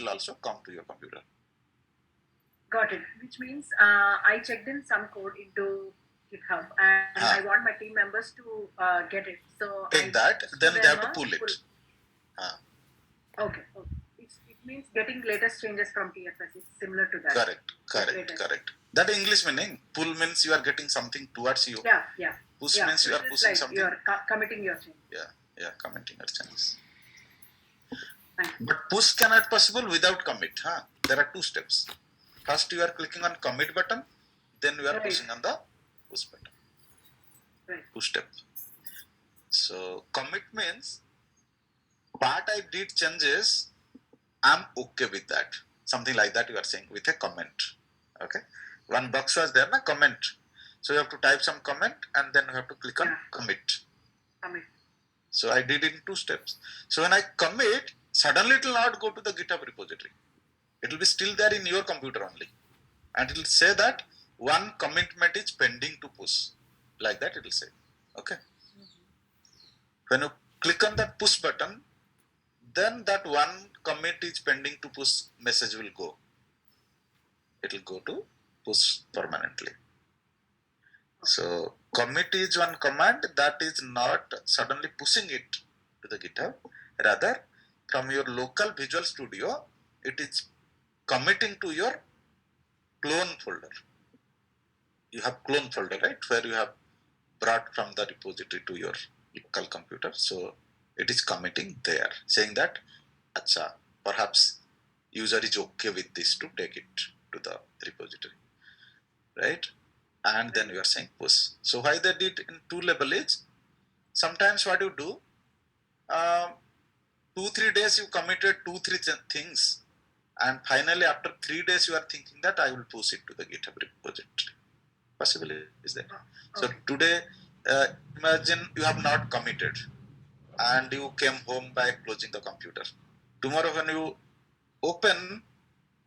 will also come to your computer. Got it. Which means I checked in some code into GitHub, and I want my team members to get it. So take that, then they have to pull it. Okay. It means getting latest changes from TFS. It's similar to that. Correct. That English meaning. Pull means you are getting something towards you. Yeah. Push means you are pushing something. You are committing your change. Yeah, committing your changes. But push cannot possible without commit. There are two steps. First, you are clicking on commit button, then you are pushing on the push button. Push step. So commit means part I did changes, I'm okay with that. Something like that you are saying with a comment. Okay. One box was there, na comment. So you have to type some comment and then you have to click on commit. So I did it in two steps. So when I commit, suddenly it will not go to the GitHub repository. It will be still there in your computer only. And it will say that one commitment is pending to push. Like that it will say. Okay. When you click on that push button, then that one commit is pending to push message will go. It will go to push permanently. So commit is one command that is not suddenly pushing it to the GitHub. Rather, from your local Visual Studio, it is committing to your clone folder. You have clone folder, right? Where you have brought from the repository to your local computer. So it is committing there, saying that, acha, perhaps user is okay with this to take it to the repository, right? And then you are saying push. So why they did in two level is, sometimes what you do, 2-3 days you committed 2-3 things, and finally after 3 days you are thinking that I will push it to the GitHub repository. Possibility is there. So today, imagine you have not committed and you came home by closing the computer. Tomorrow when you open,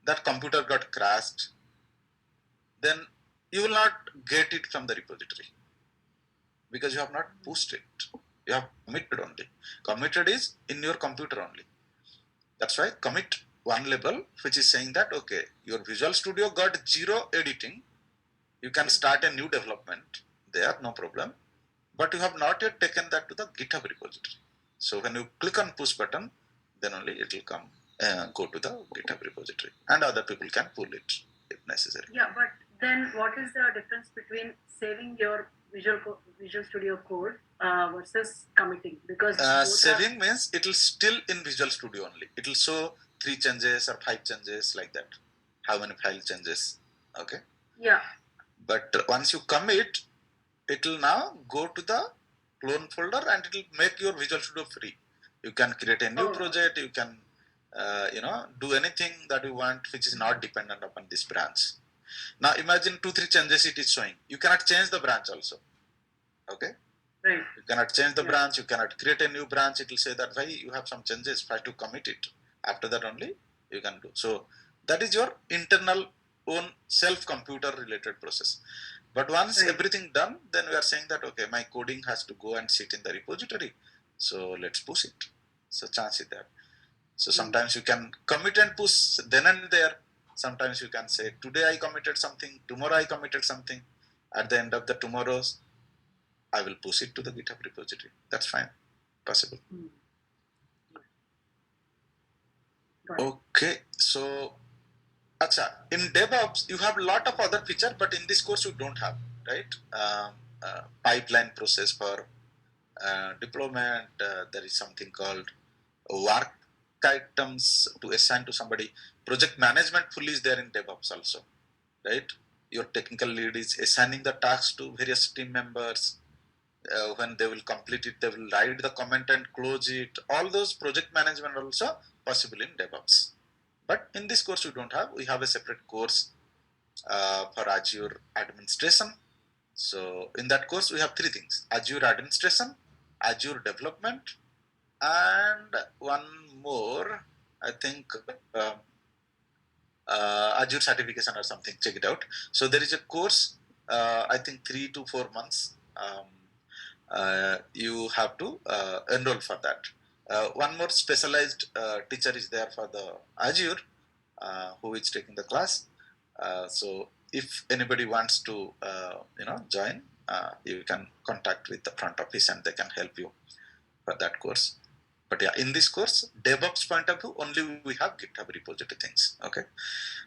that computer got crashed, then you will not get it from the repository because you have not pushed it. You have committed only. Committed is in your computer only. That's why commit one level, which is saying that, okay, your Visual Studio got 0 editing. You can start a new development there, no problem. But you have not yet taken that to the GitHub repository. So when you click on push button, then only it will come, go to the GitHub repository, and other people can pull it if necessary. Yeah, but then what is the difference between saving your Visual Studio code versus committing? Because saving means it will still in Visual Studio only. It will show 3 changes or 5 changes like that. How many file changes? Okay. Yeah. But once you commit, it will now go to the clone folder and it will make your Visual Studio free. You can create a new project. You can, do anything that you want, which is not dependent upon this branch. Now imagine 2-3 changes it is showing. You cannot change the branch also. Okay. Right. You cannot change the branch. You cannot create a new branch. It will say that why you have some changes. Try to commit it. After that only you can do. So that is your internal own self-computer related process. But once everything done, then we are saying that, okay, my coding has to go and sit in the repository. So let's push it. So chance is there. So sometimes you can commit and push then and there. Sometimes you can say, today I committed something, tomorrow I committed something. At the end of the tomorrows, I will push it to the GitHub repository. That's fine. Possible. Okay. So in DevOps, you have a lot of other features, but in this course you don't have, right? Pipeline process for deployment. There is something called work items to assign to somebody. Project management fully is there in DevOps also, right? Your technical lead is assigning the tasks to various team members. When they will complete it, they will write the comment and close it. All those project management also possible in DevOps. But in this course, we don't have. We have a separate course for Azure administration. So in that course, we have 3 things: Azure administration, Azure development, and one more, I think, Azure certification or something. Check it out. So there is a course, I think 3 to 4 months. You have to enroll for that. One more specialized teacher is there for the Azure who is taking the class. So if anybody wants to join, you can contact with the front office and they can help you for that course. But yeah, in this course, DevOps point of view, only we have GitHub repository things. Okay.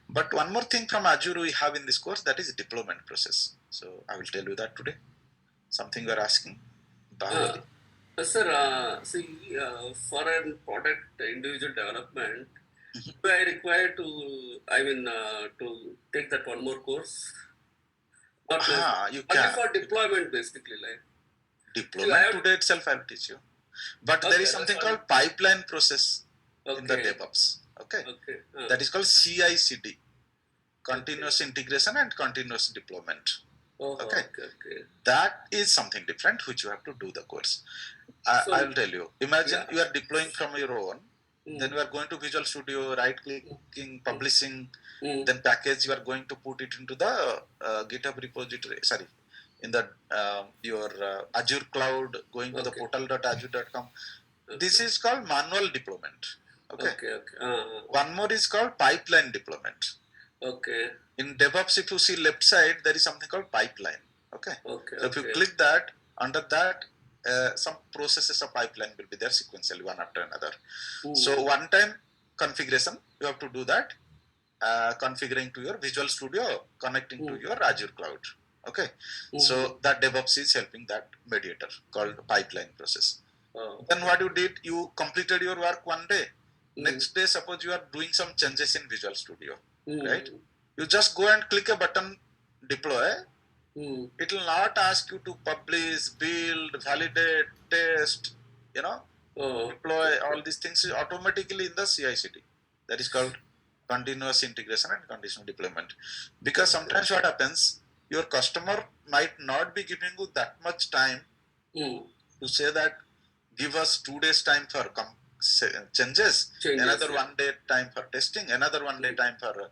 But one more thing from Azure we have in this course, that is deployment process. So I will tell you that today. Something you are asking. Bahubali. Sir, see, for a product individual development, do I require to, to take that one more course? Not You only can. for deployment, basically, like. Deployment today itself I will teach you. But there is something called pipeline process in the DevOps. Okay. That is called CI/CD, continuous integration and continuous deployment. Okay. That is something different which you have to do the course. I will tell you. Imagine you are deploying from your own. Then you are going to Visual Studio, right clicking, publishing, then package. You are going to put it into the GitHub repository. Sorry, in the your Azure cloud, going to the portal.azure.com. This is called manual deployment. Okay. One more is called pipeline deployment. Okay. In DevOps, if you see left side, there is something called pipeline. Okay. So if you click that, under that, some processes of pipeline will be there sequentially, one after another. So one time configuration, you have to do that, configuring to your Visual Studio, connecting to your Azure cloud. Okay. So that DevOps is helping that mediator called pipeline process. Then what you did, you completed your work one day. Next day, suppose you are doing some changes in Visual Studio, right? You just go and click a button, deploy. It will not ask you to publish, build, validate, test, deploy. All these things automatically in the CI/CD. That is called continuous integration and conditional deployment. Because sometimes what happens, your customer might not be giving you that much time to say that give us 2 days time for changes, another 1 day time for testing, another 1 day time for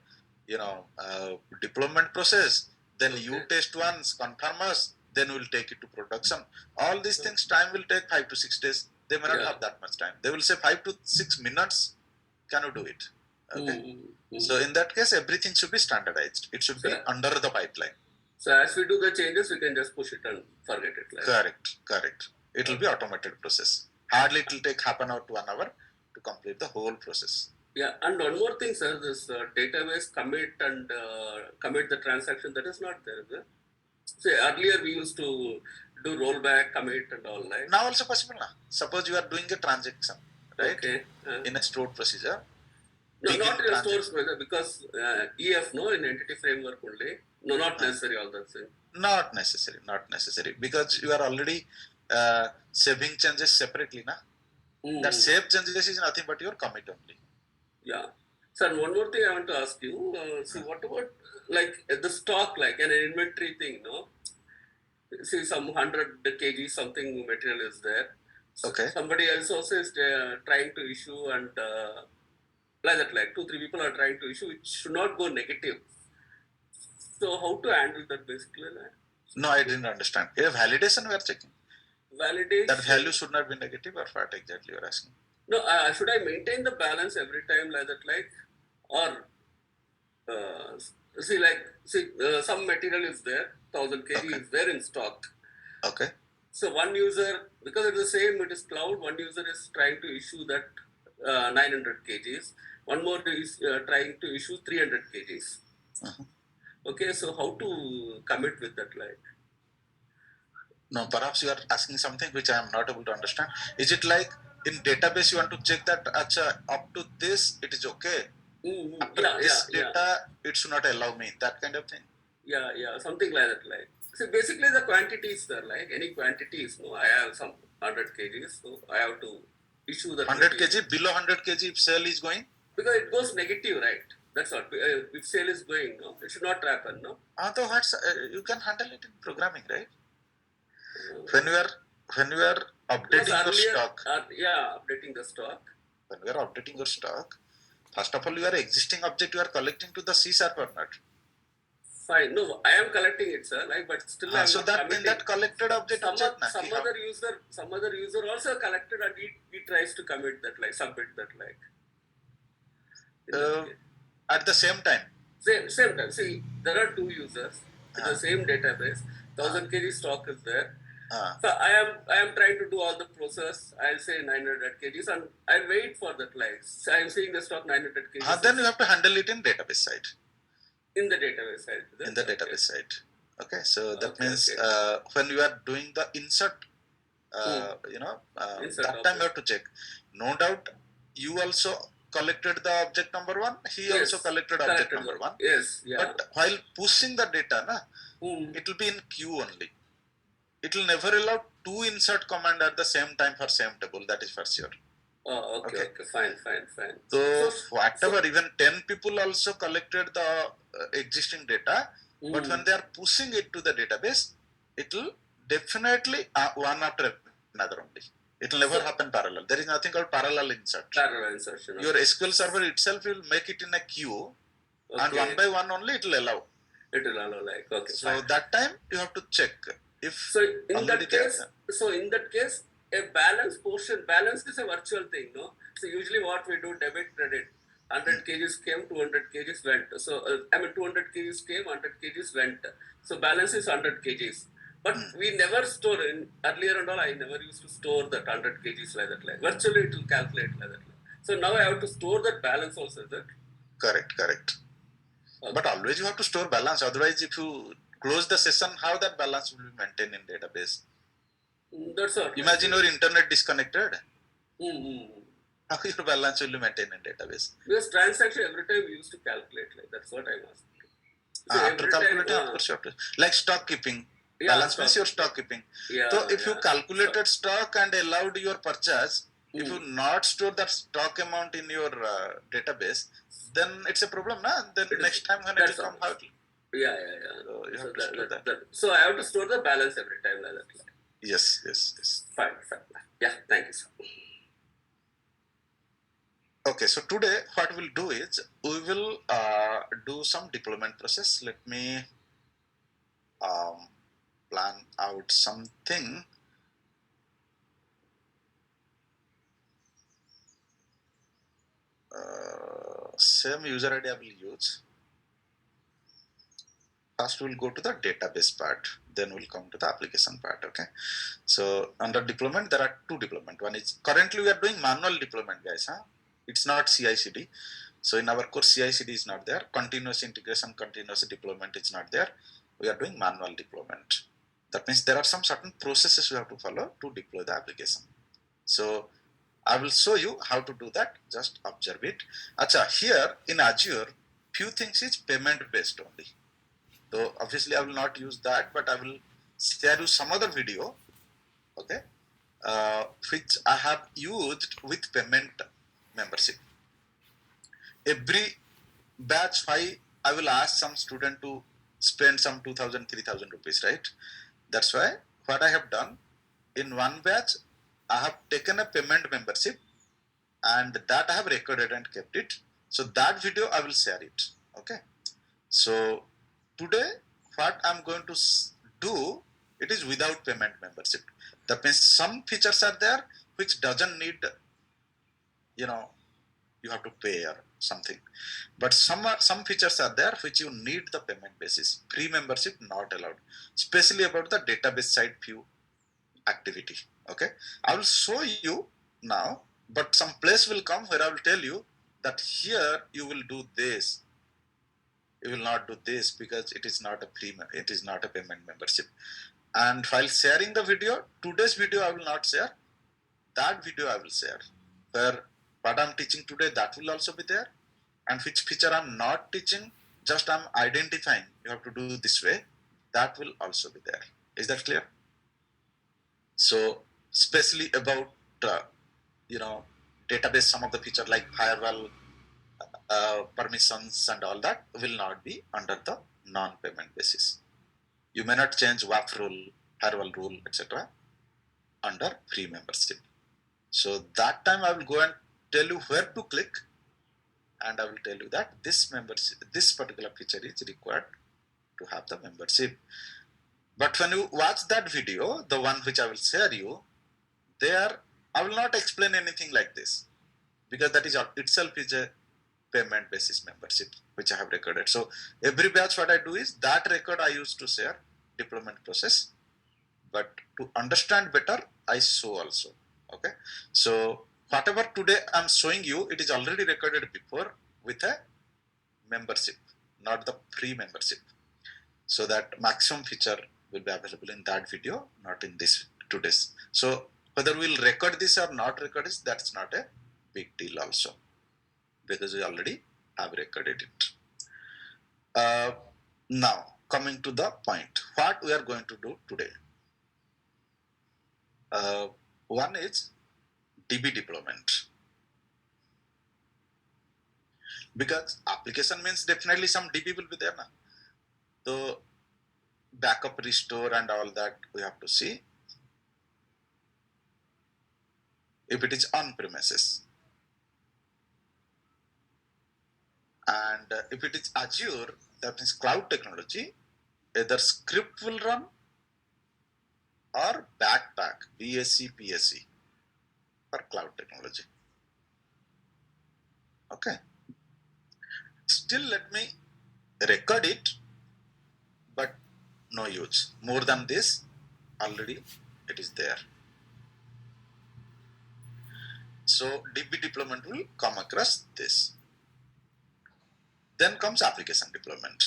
deployment process. Then you test once, confirm us, then we'll take it to production. All these things, time will take 5 to 6 days. They may not have that much time. They will say 5 to 6 minutes. Can you do it? Okay. So in that case, everything should be standardized. It should be under the pipeline. So as we do the changes, we can just push it and forget it. Like. Correct. It will be automated process. Hardly it will take half an hour to 1 hour to complete the whole process. Yeah, and one more thing, sir, this database commit and commit the transaction, that is not there. Say earlier we used to do rollback, commit and all, right? Now also possible now. Suppose you are doing a transaction, right? Okay. In a stored procedure. No, not in a stored procedure, because EF, no, in entity framework only. No, not necessary all that thing. Not necessary. Because you are already saving changes separately, na? That save changes is nothing but your commit only. Yeah. Sir, one more thing I want to ask you. See, what about like the stock, like an inventory thing, no? See, some 100 kg something material is there. So okay. Somebody else also is trying to issue and like that, like 2-3 people are trying to issue, it should not go negative. So how to handle that basically? Like? No, I didn't understand. Validation we are checking. Validation. That value should not be negative, or what exactly you are asking? No, should I maintain the balance every time like that, like, or some material is there, 1000 kg is there in stock. Okay. So one user, because it's the same, it is cloud, one user is trying to issue that 900 kgs, one more is trying to issue 300 kgs. Okay, so how to commit with that, like? No, perhaps you are asking something which I am not able to understand. Is it like in database you want to check that up to this it is okay? After this data it should not allow me, that kind of thing? Yeah, something like that, like. So basically the quantities there, like any quantities, no, I have some 100 kgs, so I have to issue the 100 kg, below 100 kg if sale is going? Because it goes negative, right? That's what, if sale is going, no, it should not happen, no? So you can handle it in programming, right? When you are updating your stock. Updating the stock. When you are updating your stock, first of all, your existing object you are collecting to the C# or not? Fine. No, I am collecting it, sir. Like, but still I am So not that in committing. that collected object you check na, Some ki how- other user also collected, and he tries to commit that, like submit that, like. In that case. at the same time. Same time. See, there are two users in the same database. 1000 kg stock is there. So I am trying to do all the process. I'll say 900 kgs, and I'll wait for that, like. So I'm seeing the stock 900 kgs. Then you have to handle it in database side. In the database side. In the database side. Okay, so that Okay, means okay. when you are doing the insert, Insert that time you object. have to check. No doubt, you also collected the object number 1. He Yes, also collected object collected number one. 1. Yes, yeah. But while pushing the data, it will be in queue only. It will never allow 2 insert command at the same time for same table. That is for sure. Oh, okay. Fine. So whatever, even 10 people also collected the existing data, but when they are pushing it to the database, it will definitely one after another only. It will never happen parallel. There is nothing called parallel insert. Parallel insertion. Your SQL server itself will make it in a queue, and one by one only it will allow. It will allow, like, okay. So fine. that time you have to check if in that case, a balance is a virtual thing, no? So usually what we do, debit credit. 100 kgs came, 200 kgs went. So 200 kgs came, 100 kgs went. So balance is 100 kgs. But we never store in earlier and all. I never used to store that 100 kgs like that. Like virtually, it will calculate like that. So now I have to store that balance also. Is that correct? Okay. But always you have to store balance. Otherwise, if you close the session, how that balance will be maintained in database? That's all. Imagine your internet disconnected. How your balance will be maintained in database? Because transaction every time we used to calculate, like that's what I'm asking. So after calculating, of course you have to. Like stock keeping. Balance means your stock keeping. So if you calculated stock and allowed your purchase, if you not store that stock amount in your database, then it's a problem, na? Then next time when it will come, how it will? Yeah. So you have to store that. So I have to store the balance every time like that. Yes. Fine. Yeah, thank you, sir. Okay, so today what we'll do is we will do some deployment process. Let me plan out something. Same user ID I will use. First we'll go to the database part, then we'll come to the application part. Okay, so under deployment there are 2 deployment. One is currently we are doing manual deployment, guys. It's not CI/CD. So in our course CI/CD is not there. Continuous integration, continuous deployment is not there. We are doing manual deployment. That means there are some certain processes you have to follow to deploy the application. So I will show you how to do that. Just observe it. Acha, here in Azure, few things is payment based only. So obviously I will not use that, but I will share you some other video, okay, which I have used with payment membership. Every batch I will ask some student to spend some 2,000, 3,000 rupees, right? That's why what I have done, in one batch, I have taken a payment membership and that I have recorded and kept it. So that video I will share it, okay? So today, what I'm going to do, it is without payment membership. That means some features are there which doesn't need, you have to pay or something. But some features are there which you need the payment basis. Free membership not allowed. Especially about the database side view activity. Okay, I will show you now, but some place will come where I will tell you that here you will do this. You will not do this because it is not a it is not a payment membership. And while sharing the video, today's video I will not share. That video I will share. Where what I'm teaching today, that will also be there. And which feature I'm not teaching, just I'm identifying. You have to do this way. That will also be there. Is that clear? So, especially about database, some of the feature like firewall, permissions and all that will not be under the non-payment basis. You may not change WAF rule, firewall rule, etc. under free membership. So that time I will go and tell you where to click, and I will tell you that this particular feature is required to have the membership. But when you watch that video, the one which I will share you, there I will not explain anything like this, because that is itself is a payment basis membership which I have recorded. So every batch what I do is that record I used to share deployment process, but to understand better I show also. Okay, so whatever today I'm showing you, it is already recorded before with a membership, not the free membership. So that maximum feature will be available in that video, not in this today's. So whether we'll record this or not record this, that's not a big deal also, because we already have recorded it. Now coming to the point, what we are going to do today. One is DB deployment, because application means definitely some DB will be there now. So backup, restore and all that we have to see if it is on premises. And if it is Azure, that means cloud technology, either script will run or backpack, BSC, PSC for cloud technology. Okay. Still let me record it, but no use. More than this, already it is there. So DB deployment will come across this. Then comes application deployment.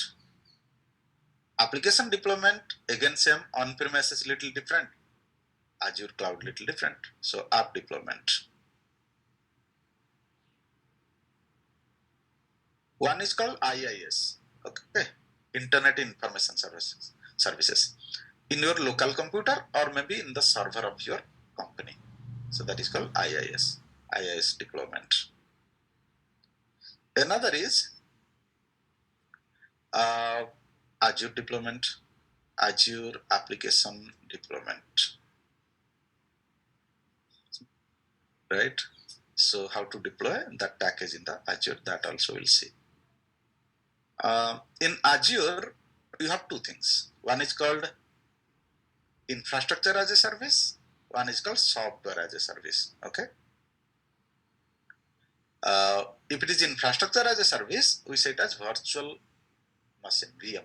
Application deployment, again same, on-premises little different, Azure cloud little different. So app deployment. One is called IIS, okay, Internet Information Services, in your local computer or maybe in the server of your company. So that is called IIS deployment. Another is Azure deployment, Azure application deployment, right? So how to deploy that package in the Azure, that also we'll see. In Azure, you have two things. One is called infrastructure as a service. One is called software as a service. Okay. If it is infrastructure as a service, we say it as virtual machine, VM.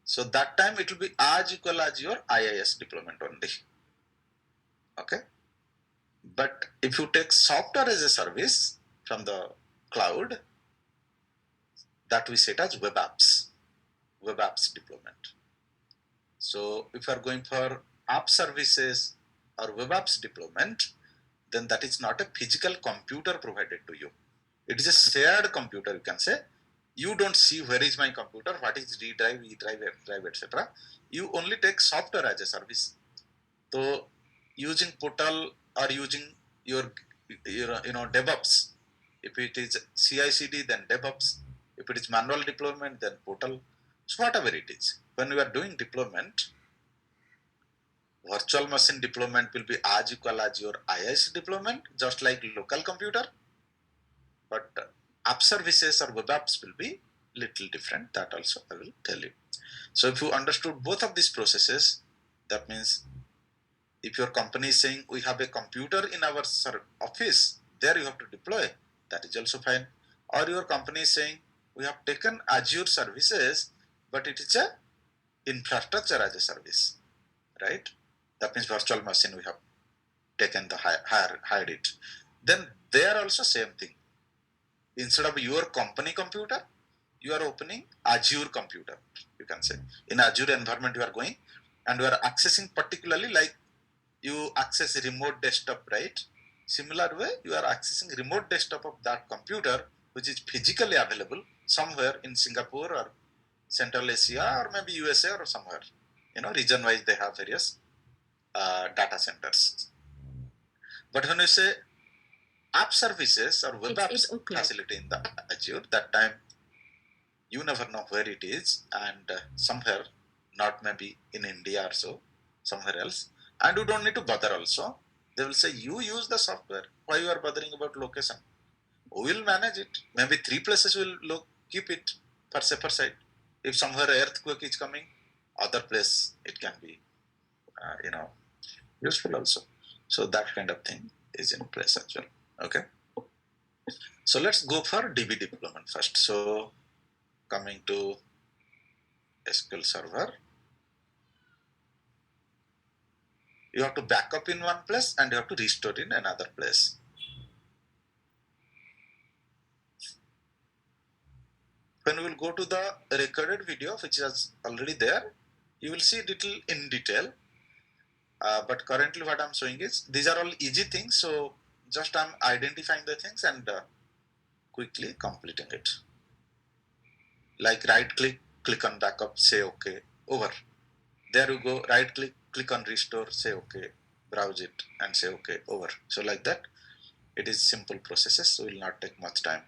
So that time it will be as equal as your IIS deployment only. Okay. But if you take software as a service from the cloud, that we set as web apps deployment. So if you are going for app services or web apps deployment, then that is not a physical computer provided to you. It is a shared computer, you can say. You don't see where is my computer, what is D drive, E drive, F drive, etc. You only take software as a service. So using portal or using your DevOps. If it is CI/CD, then DevOps. If it is manual deployment, then portal. So whatever it is, when we are doing deployment, virtual machine deployment will be as equal as your IIS deployment, just like local computer. But app services or web apps will be little different. That also I will tell you. So if you understood both of these processes, that means if your company is saying we have a computer in our office, there you have to deploy, that is also fine. Or your company is saying we have taken Azure services, but it is a infrastructure as a service, right? That means virtual machine we have taken the hired it. Then there also same thing. Instead of your company computer, you are opening Azure computer, you can say. In Azure environment you are going and you are accessing, particularly like you access a remote desktop, right? Similar way, you are accessing remote desktop of that computer, which is physically available somewhere in Singapore or Central Asia or maybe USA or somewhere. Region wise they have various data centers. But when you say app services or web apps facility in the Azure, that time you never know where it is, and somewhere, not maybe in India or so, somewhere else, and you don't need to bother also. They will say you use the software, why you are bothering about location? We will manage it. Maybe 3 places will keep it per site. If somewhere earthquake is coming, other place it can be, useful also. So that kind of thing is in place as well. Okay. So let's go for DB deployment first. So coming to SQL Server, you have to back up in one place and you have to restore in another place. When we will go to the recorded video, which is already there, you will see little in detail. But currently what I'm showing is, these are all easy things. So just I'm identifying the things and quickly completing it. Like right click, click on backup, say okay, over. There you go, right click, click on restore, say okay, browse it and say okay, over. So like that, it is simple processes, so it will not take much time.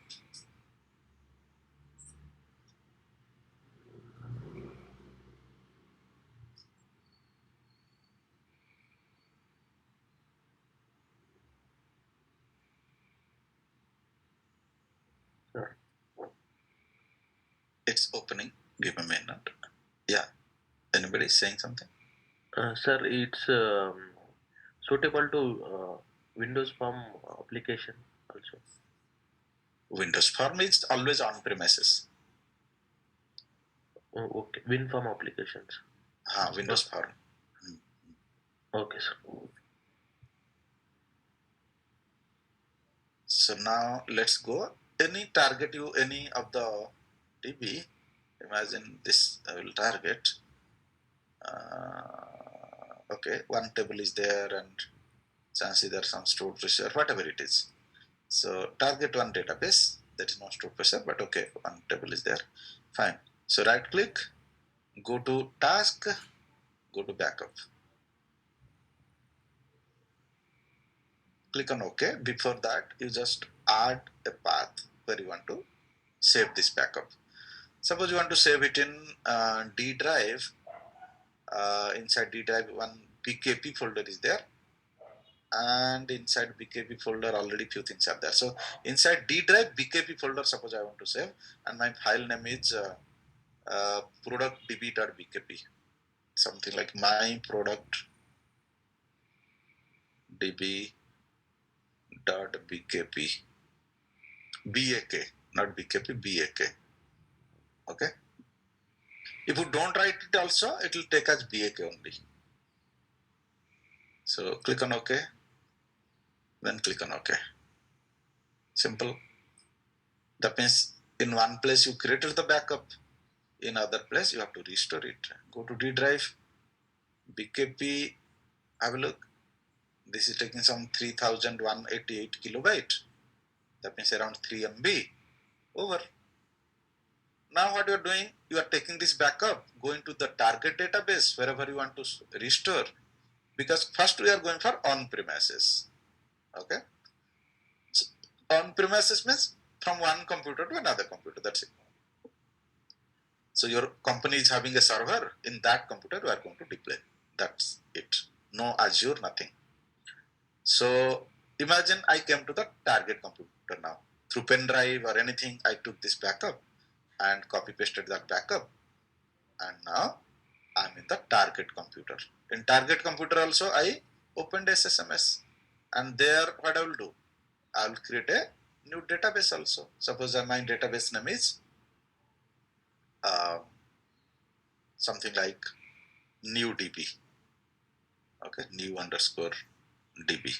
Sure. It's opening, give a minute. Yeah, anybody saying something? Sir, it's suitable to Windows Form application also. Windows Form is always on premises. Oh, okay, WinForm applications. Windows Form. Okay, sir. So now let's go. Any target you, any of the DB, imagine this I will target. Okay, one table is there and chance either some stored procedure, whatever it is. So target one database, that is not stored procedure, but okay, one table is there. Fine. So right click, go to task, go to backup. Click on OK. Before that, you just add a path where you want to save this backup. Suppose you want to save it in D drive. Inside D drive, one BKP folder is there, and inside BKP folder already few things are there. So inside D drive BKP folder, suppose I want to save, and my file name is productdb.bkp, something like my product db.bkp, BAK, not BKP, BAK. Okay. If you don't write it also, it will take as BAK only. So click on OK, then click on OK. Simple. That means in one place you created the backup, in other place you have to restore it. Go to D drive, BKP, have a look. This is taking some 3188 kilobyte. That means around 3 MB. Over. Now what you are doing, you are taking this backup, going to the target database wherever you want to restore. Because first we are going for on-premises. Okay. So on-premises means from one computer to another computer. That's it. So your company is having a server, in that computer you are going to deploy. That's it. No Azure, nothing. So imagine I came to the target computer now. Through pen drive or anything, I took this backup and copy pasted that backup. And now I'm in the target computer. In target computer also I opened SSMS. And there what I will do? I will create a new database also. Suppose my database name is something like new DB. Okay, new underscore DB.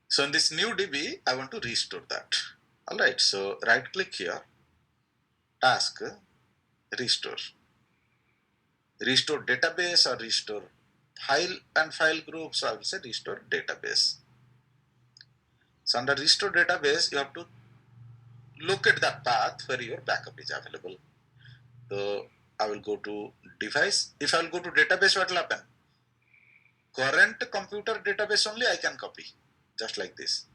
So in this new DB, I want to restore that. All right, so right click here, task, restore. Restore database or restore file and file group. So I will say restore database. So under restore database, you have to look at that path where your backup is available. So I will go to device. If I will go to database, what will happen? Current computer database only I can copy, just like this.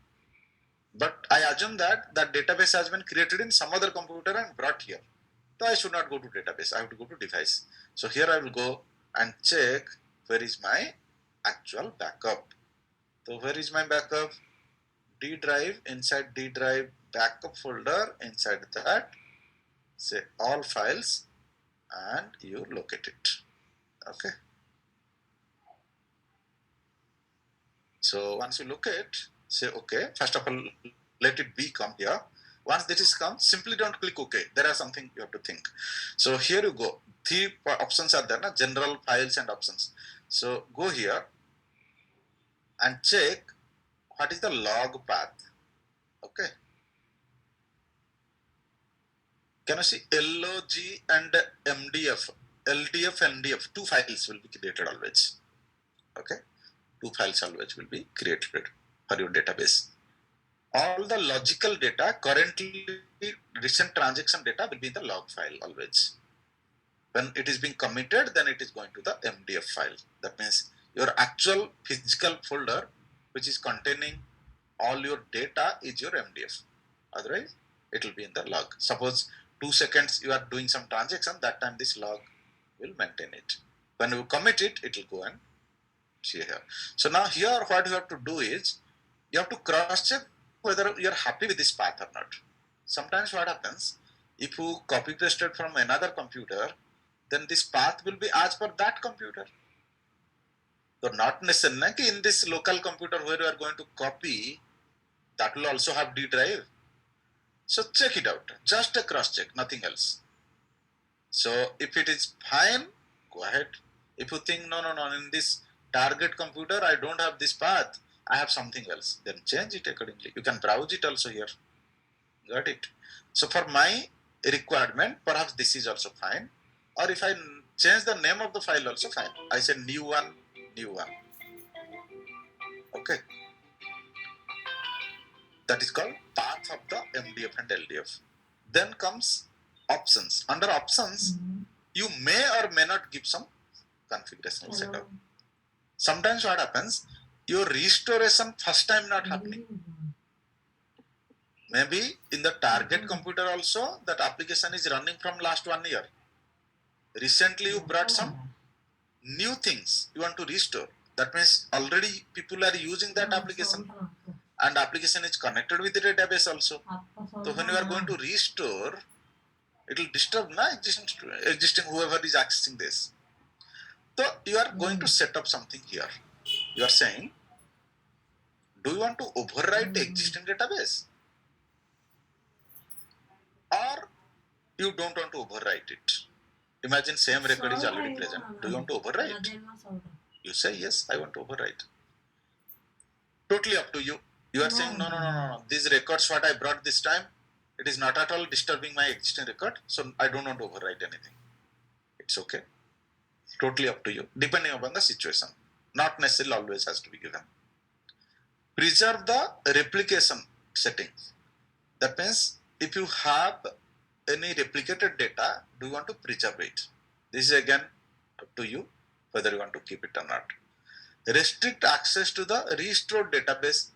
But I assume that that database has been created in some other computer and brought here. So I should not go to database. I have to go to device. So here I will go and check where is my actual backup. So where is my backup? D drive, inside D drive backup folder, inside that say all files, and you locate it. Okay. So once you locate, say okay, first of all let it be come here. Once this is come, simply don't click OK. There are something you have to think. So here you go. Three options are there, na? General, files and options. So go here and check what is the log path. Okay. Can you see log and mdf? LDF, NDF, two files will be created always. Okay. Two files always will be created for your database. All the logical data, currently recent transaction data will be in the log file always. When it is being committed, then it is going to the MDF file. That means your actual physical folder, which is containing all your data, is your MDF. Otherwise, it will be in the log. Suppose 2 seconds you are doing some transaction, that time this log will maintain it. When you commit it, it will go and see here. So now here what you have to do is, you have to cross check whether you are happy with this path or not. Sometimes what happens, if you copy pasted from another computer, then this path will be as per that computer. So not necessarily in this local computer where you are going to copy, that will also have D drive. So check it out, just a cross check, nothing else. So if it is fine, go ahead. If you think no, in this target computer I don't have this path, I have something else, then change it accordingly. You can browse it also here. Got it? So for my requirement, perhaps this is also fine. Or if I change the name of the file also fine. I say new one. Okay. That is called path of the MDF and LDF. Then comes options. Under options, you may or may not give some configuration setup. Sometimes what happens, your restoration first time not happening. Maybe in the target computer also, that application is running from last 1 year. Recently you brought some new things you want to restore. That means already people are using that application, and application is connected with the database also. So when you are going to restore, it will disturb existing whoever is accessing this. So you are going to set up something here. You are saying, do you want to overwrite the existing database, or you don't want to overwrite it? Imagine same record is already present. Do you want to overwrite? You say yes, I want to overwrite. Totally up to you. You are saying no. These records what I brought this time, it is not at all disturbing my existing record, so I don't want to overwrite anything. It's okay. Totally up to you, depending upon the situation. Not necessarily always has to be given. Preserve the replication settings. That means if you have any replicated data, do you want to preserve it? This is again up to you whether you want to keep it or not. Restrict access to the restored database.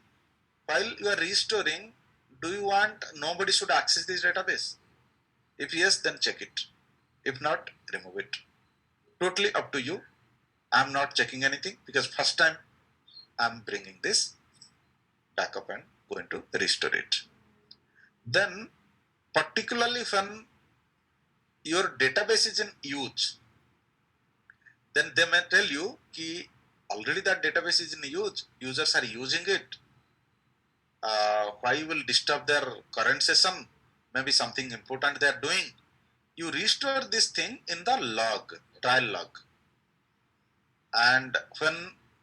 While you are restoring, do you want nobody should access this database? If yes, then check it. If not, remove it. Totally up to you. I am not checking anything because first time I am bringing this back up and going to restore it. Then particularly when your database is in use, then they may tell you that already that database is in use, users are using it. Why will disturb their current session? Maybe something important they are doing. You restore this thing in the log, trial log. And when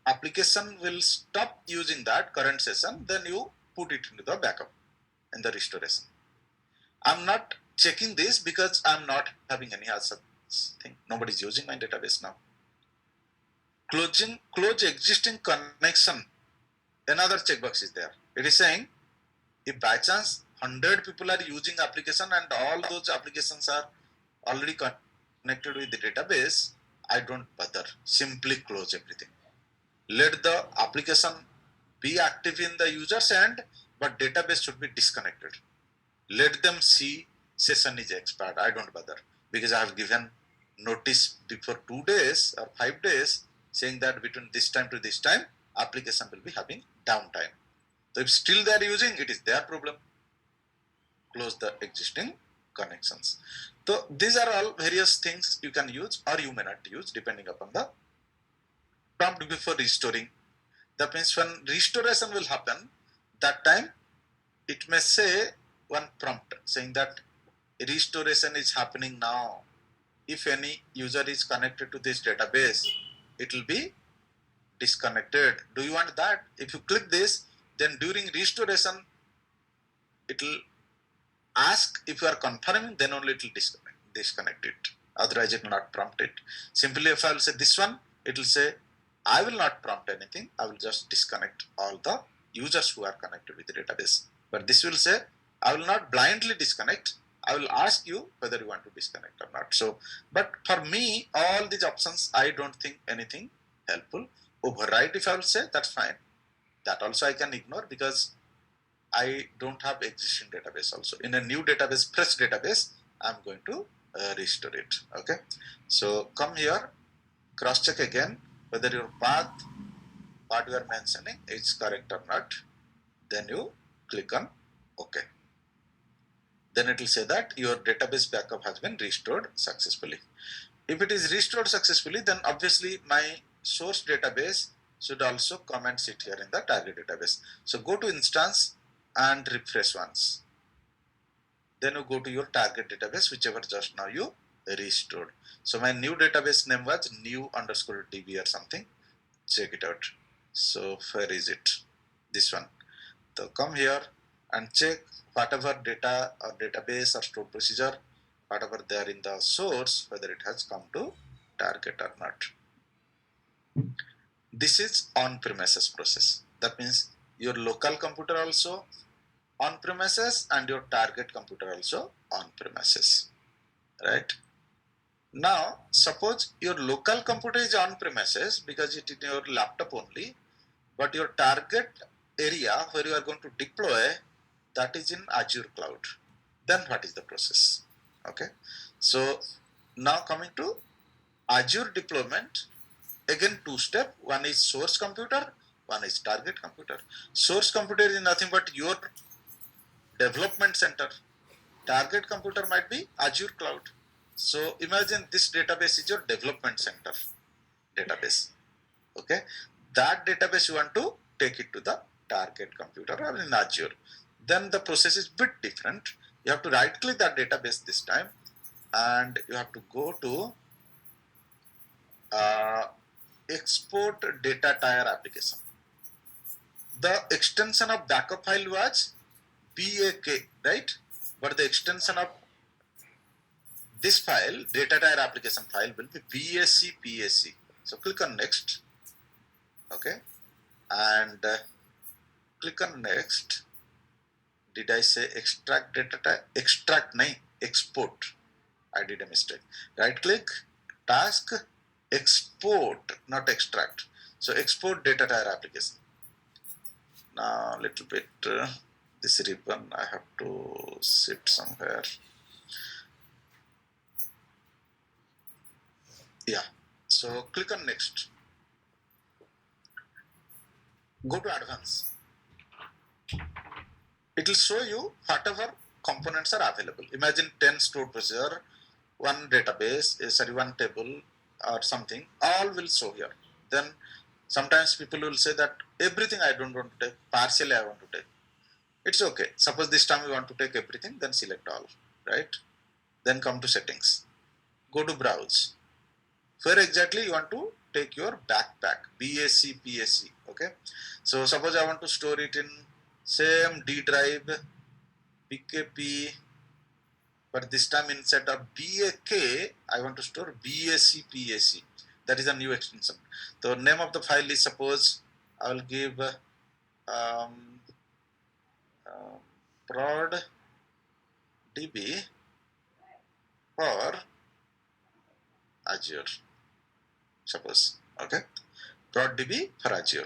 application will stop using that current session, then you put it into the backup in the restoration. I'm not checking this because I'm not having any other thing. Nobody's using my database now. Close existing connection. Another checkbox is there. It is saying if by chance 100 people are using application and all those applications are already connected with the database, I don't bother. Simply close everything. Let the application be active in the user's end, but database should be disconnected. Let them see session is expired. I don't bother because I have given notice before 2 days or 5 days saying that between this time to this time, application will be having downtime. So if still they are using, it is their problem. Close the existing connections. So these are all various things you can use or you may not use depending upon the prompt before restoring. That means when restoration will happen, that time it may say one prompt saying that restoration is happening now. If any user is connected to this database, it will be disconnected. Do you want that? If you click this, then during restoration, it will ask if you are confirming, then only it will disconnect it. Otherwise, it will not prompt it. Simply, if I will say this one, it will say, I will not prompt anything. I will just disconnect all the users who are connected with the database. But this will say, I will not blindly disconnect. I will ask you whether you want to disconnect or not. So, but for me, all these options, I don't think anything helpful. Override, if I will say, that's fine. That also I can ignore because I don't have existing database also. In a new database, fresh database, I'm going to restore it. Okay. So come here, cross check again whether your path, what you are mentioning, is correct or not. Then you click on OK. Then it will say that your database backup has been restored successfully. If it is restored successfully, then obviously my source database should also comment it here in the target database. So go to instance and refresh once. Then you go to your target database, whichever just now you restored. So my new database name was new_db or something. Check it out. So where is it? This one. So come here and check whatever data or database or stored procedure, whatever there in the source, whether it has come to target or not. This is on-premises process. That means your local computer also on premises and your target computer also on premises, right? Now suppose your local computer is on premises because it is your laptop only, but your target area where you are going to deploy, that is in Azure cloud. Then what is the process? Okay, so now coming to Azure deployment, again two step. One is source computer, one is target computer. Source computer is nothing but your development center. Target computer might be Azure cloud. So imagine this database is your development center database. Okay, that database you want to take it to the target computer or in Azure. Then the process is bit different. You have to right click that database this time and you have to go to export data tier application. The extension of backup file was BAK, right? But the extension of this file, data tier application file, will be BAC. So click on next. Okay, and click on next. Did I say extract data type? Extract, nahi, export. I did a mistake. Right click, task, export, not extract. So export data tier application. Now little bit this ribbon I have to shift somewhere. Yeah. So click on next. Go to advanced. It will show you whatever components are available. Imagine 10 stored procedure, one database, one table or something, all will show here. Then sometimes people will say that everything I don't want to take, partially I want to take. It's okay. Suppose this time you want to take everything, then select all, right? Then come to settings. Go to browse. Where exactly you want to take your backpack, BAC, okay? So suppose I want to store it in same D drive, PKP, but this time instead of BAK, I want to store BAC. That is a new extension. The name of the file is, suppose I will give prod db for Azure, suppose, okay? Prod db for Azure.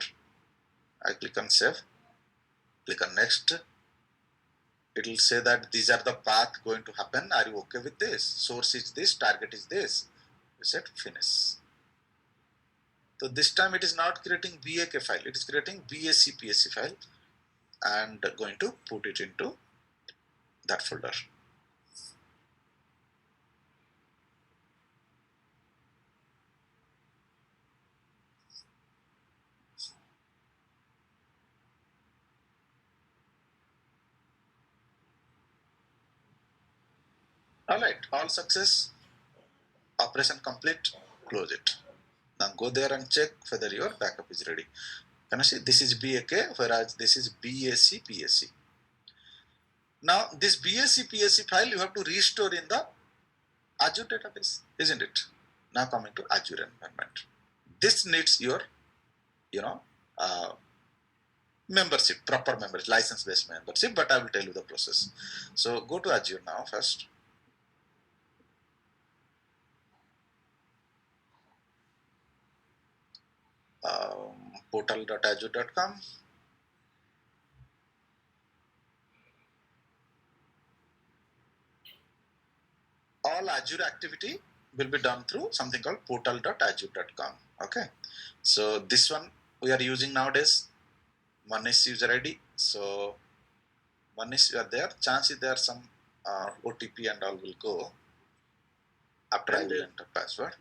I click on save, click on next. It will say that these are the path going to happen. Are you okay with this? Source is this, target is this. You said finish. So this time it is not creating BAK file, it is creating BAC file. and going to put it into that folder. All right, all success, operation complete, close it. Now go there and check whether your backup is ready. Can I see this is BAK, whereas this is BAC PSC. Now this BAC PSC file you have to restore in the Azure database, isn't it? Now coming to Azure environment. This needs your, membership, proper membership, license-based membership, but I will tell you the process. So go to Azure now first. Portal.azure.com. All Azure activity will be done through something called portal.azure.com. Okay, so this one we are using nowadays. One is user ID. So one is you are there. Chances there some OTP and all will go after I will enter password.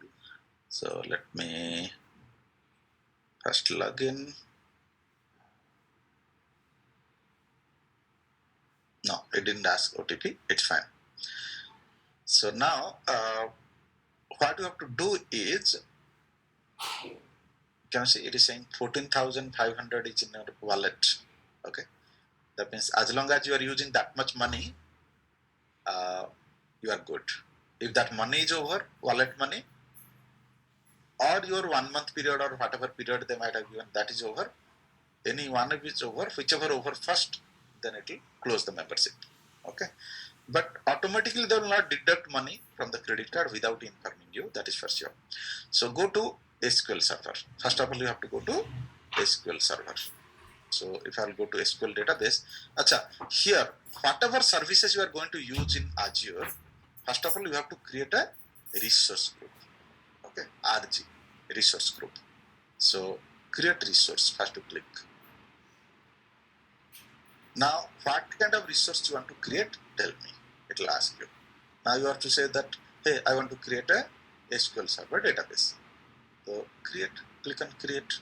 So let me first log in. No, it didn't ask OTP. It's fine. So now what you have to do is, you can see it is saying 14,500 is in your wallet. Okay, that means as long as you are using that much money, you are good. If that money is over, wallet money, or your 1 month period or whatever period they might have given, that is over, any one of is over, whichever over first, then it will close the membership. Okay, but automatically they will not deduct money from the credit card without informing you, that is for sure. So go to SQL Server. First of all, you have to go to SQL Server. So if I will go to SQL database, here whatever services you are going to use in Azure, first of all you have to create a resource group. Okay, RG, resource group. So create resource, first to click. Now what kind of resource you want to create, tell me, it will ask you. Now you have to say that, hey, I want to create a SQL Server database. So click on create.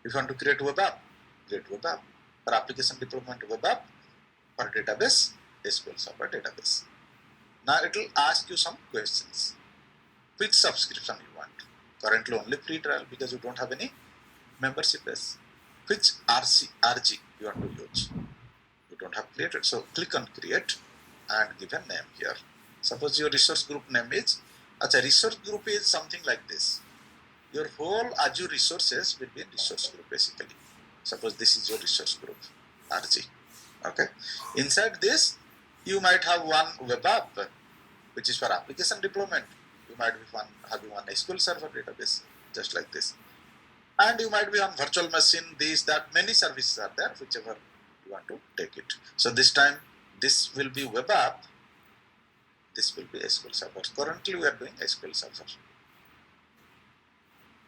If you want to create web app, create web app. For application deployment, web app. For database, SQL Server database. Now it will ask you some questions. Which subscription you want? Currently only free trial because you don't have any membership base. Which RG you want to use? You don't have created. So click on create and give a name here. Suppose your resource group name is, resource group is something like this. Your whole Azure resources will be in resource group basically. Suppose this is your resource group, RG. Okay. Inside this, you might have one web app, which is for application deployment. You might be having one SQL Server database, just like this. And you might be on virtual machine, many services are there, whichever you want to take it. So this time, this will be web app, this will be SQL Server. Currently, we are doing SQL Server.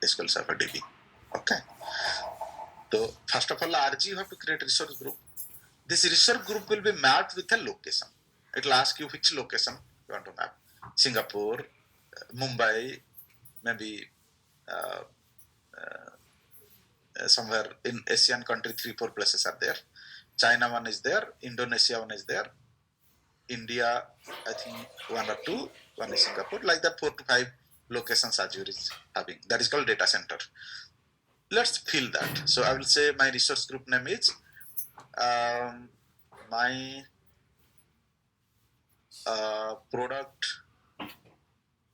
SQL Server DB. Okay. So first of all, RG you have to create resource group. This resource group will be mapped with a location. It will ask you which location you want to map. Singapore, Mumbai, maybe somewhere in Asian country, 3-4 places are there. China one is there, Indonesia one is there, India, I think 1 or 2, one is Singapore, like that 4 to 5 locations Azure is having. That is called data center. Let's fill that. So I will say my resource group name is my product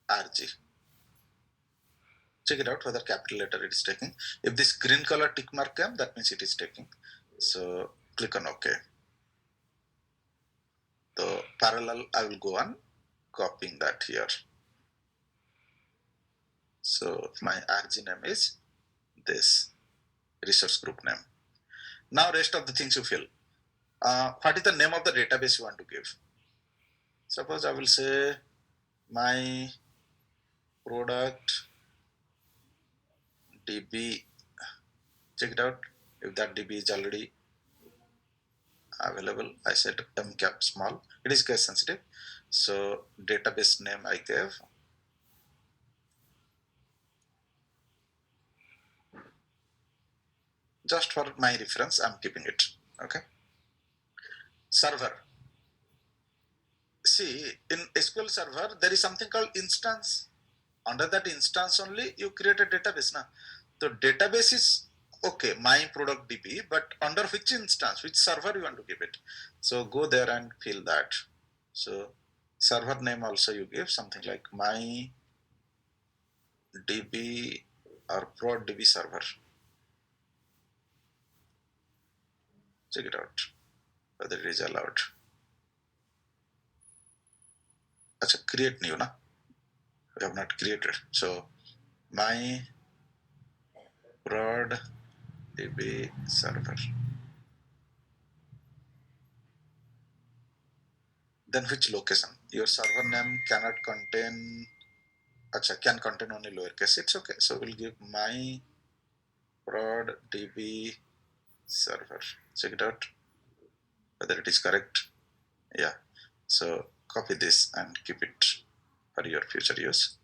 RG. Check it out whether capital letter it is taking. If this green color tick mark came, that means it is taking. So click on OK. So parallel, I will go on copying that here. So my RG name is this resource group name. Now rest of the things you fill. What is the name of the database you want to give? Suppose I will say my product DB. Check it out if that DB is already available. I said mcap small. It is case sensitive. So database name I gave. Just for my reference, I'm keeping it. Okay. Server. See, in SQL Server, there is something called instance. Under that instance only, you create a database. Na? The database is okay, my product DB, but under which instance, which server you want to give it? So go there and fill that. So server name also you give something like my DB or prod DB server. Check it out whether it is allowed. Achha, create new, na? We have not created. So my prod DB server. Then which location? Your server name cannot contain, can contain only lowercase. It's okay. So we'll give my prod DB server. Check it out whether it is correct. Yeah. So copy this and keep it for your future use.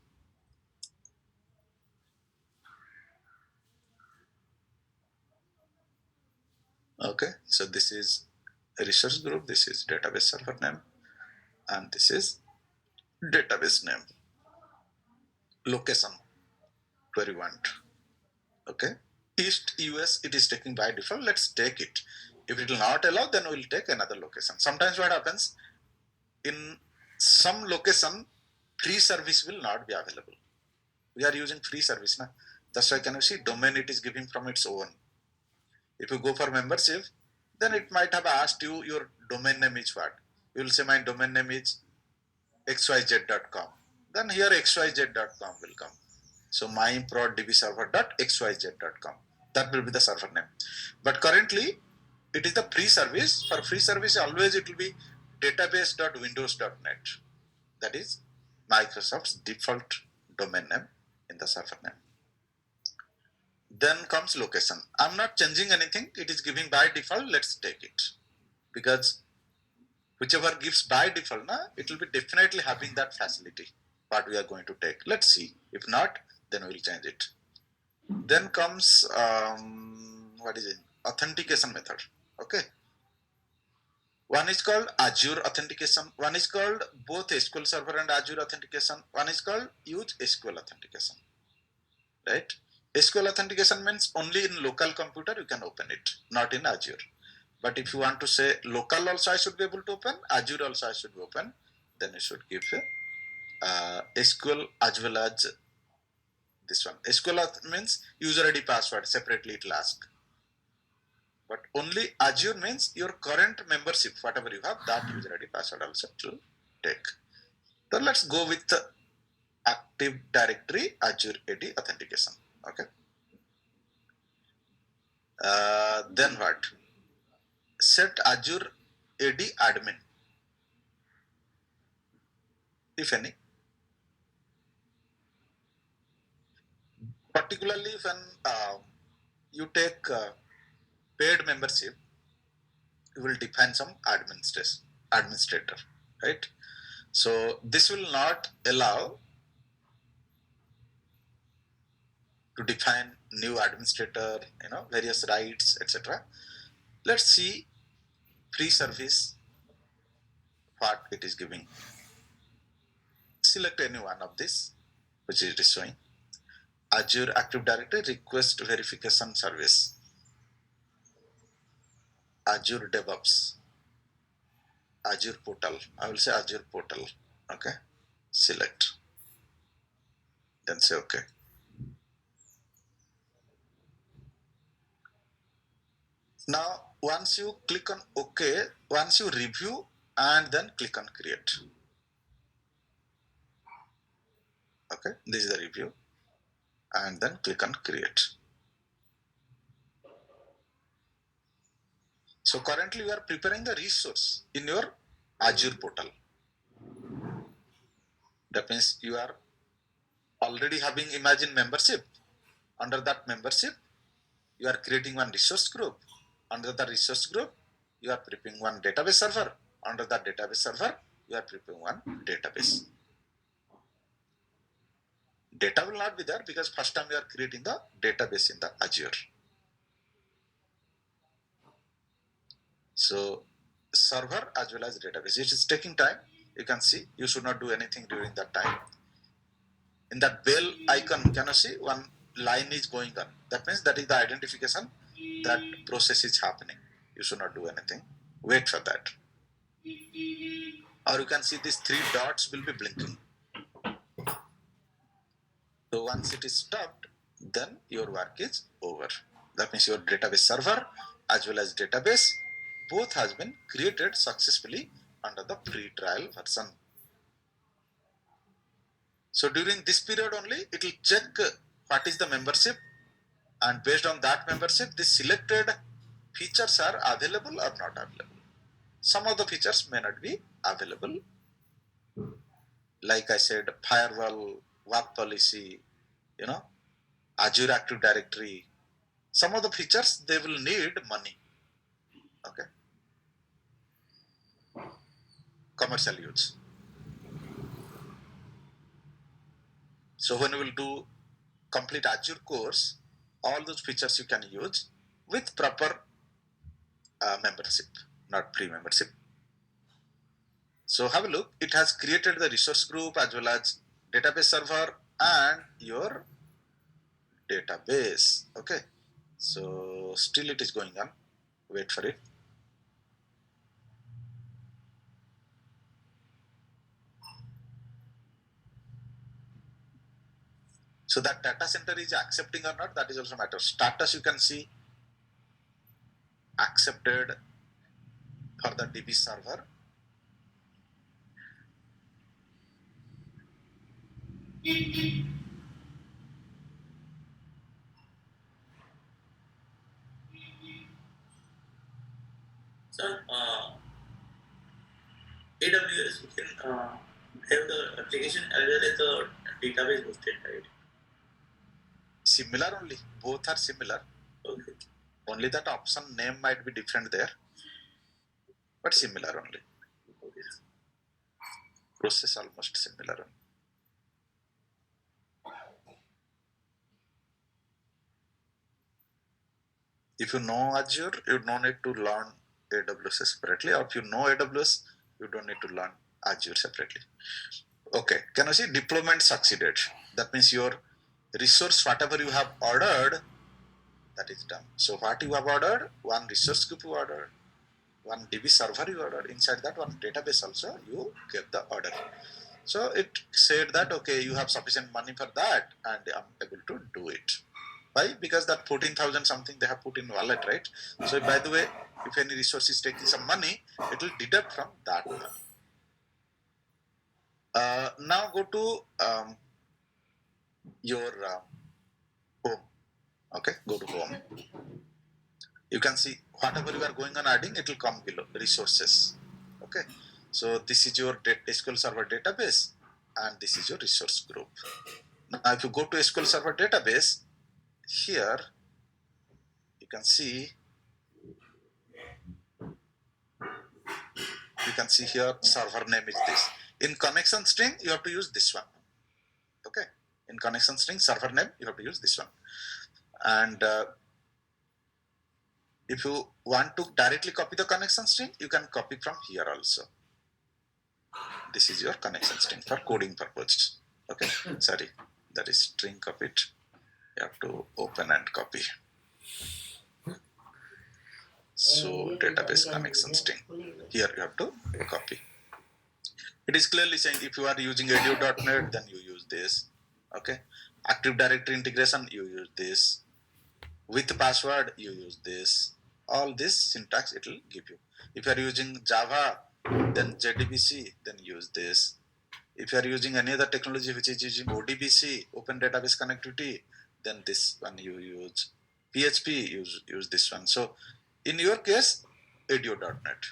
Okay. So this is a resource group. This is database server name, and this is database name. Location where you want. Okay. East US it is taking by default. Let's take it. If it will not allow, then we'll take another location. Sometimes what happens, in some location, free service will not be available. We are using free service. Na? That's why can you see domain it is giving from its own. If you go for membership, then it might have asked you your domain name is what. You will say my domain name is xyz.com. Then here xyz.com will come. So my prod DB server.xyz.com. That will be the server name. But currently, it is the free service. For free service, always it will be database.windows.net. That is Microsoft's default domain name in the server name. Then comes location. I'm not changing anything. It is giving by default. Let's take it. Because whichever gives by default, it will be definitely having that facility. What we are going to take. Let's see. If not, then we'll change it. Then comes, what is it? Authentication method. Okay. One is called Azure authentication. One is called both SQL Server and Azure authentication. One is called use SQL authentication. Right? SQL authentication means only in local computer you can open it, not in Azure. But if you want to say local also I should be able to open, Azure also I should be open, then you should give SQL as well as this one. SQL means user ID password, separately it will ask. But only Azure means your current membership, whatever you have, that user ID password also it will take. So let's go with the Active Directory Azure AD authentication. Okay. Then what? Set Azure AD admin, if any. Particularly when you take paid membership, you will define some administrator, right? So this will not allow to define new administrator, various rights, etc. Let's see free service what it is giving. Select any one of this, which it is showing. Azure Active Directory Request Verification Service. Azure DevOps. Azure Portal. I will say Azure Portal. Okay. Select. Then say OK. Now, once you click on OK, once you review and then click on Create. Okay. This is the review. And then click on Create. So currently you are preparing the resource in your Azure portal. That means you are already having Imagine membership. Under that membership, you are creating one resource group. Under the resource group, you are preparing one database server. Under that database server, you are preparing one database. Data will not be there because first time you are creating the database in the Azure. So server as well as database. It is taking time. You can see you should not do anything during that time. In that bell icon, can you see one line is going on? That means that is the identification that process is happening. You should not do anything. Wait for that. Or you can see these three dots will be blinking. So once it is stopped, then your work is over. That means your database server as well as database both has been created successfully under the free trial version. So during this period only, it will check what is the membership, and based on that membership, the selected features are available or not available. Some of the features may not be available. Like I said, firewall, work policy, Azure Active Directory. Some of the features, they will need money. Okay. Commercial use. So when you will do complete Azure course, all those features you can use with proper membership, not free membership. So have a look. It has created the resource group as well as database server and your database. Okay. So still it is going on. Wait for it. So that data center is accepting or not, that is also matter. Status you can see accepted for the DB server. Sir, AWS, we can have the application as well as the database hosted, right? Similar only, both are similar. Okay. Only that option name might be different there, but similar only. Okay. Process almost similar. If you know Azure, you don't need to learn AWS separately, or if you know AWS, you don't need to learn Azure separately. Okay, can you see deployment succeeded? That means your resource, whatever you have ordered, that is done. So what you have ordered, one resource group you ordered, one DB server you ordered, inside that one database also you get the order. So it said that, okay, you have sufficient money for that and I'm able to do it. Why? Because that 14,000 something they have put in wallet, right? So by the way, if any resource is taking some money, it will deduct from that money. Now go to your home. Okay, go to home. You can see whatever you are going on adding, it will come below resources. Okay, so this is your SQL Server database and this is your resource group. Now if you go to SQL Server database, here you can see here server name is this. In connection string, you have to use this one. Okay, in connection string server name, you have to use this one. And if you want to directly copy the connection string, you can copy from here also. This is your connection string for coding purposes. Okay, sorry, that is string copied. You have to open and copy. So database connection string. Here you have to copy. It is clearly saying if you are using edu.net, then you use this. Okay, Active Directory integration, you use this. With password, you use this. All this syntax it will give you. If you are using Java, then JDBC, then use this. If you are using any other technology which is using ODBC, Open Database Connectivity, then this one you use. PHP, use this one. So in your case, edu.net,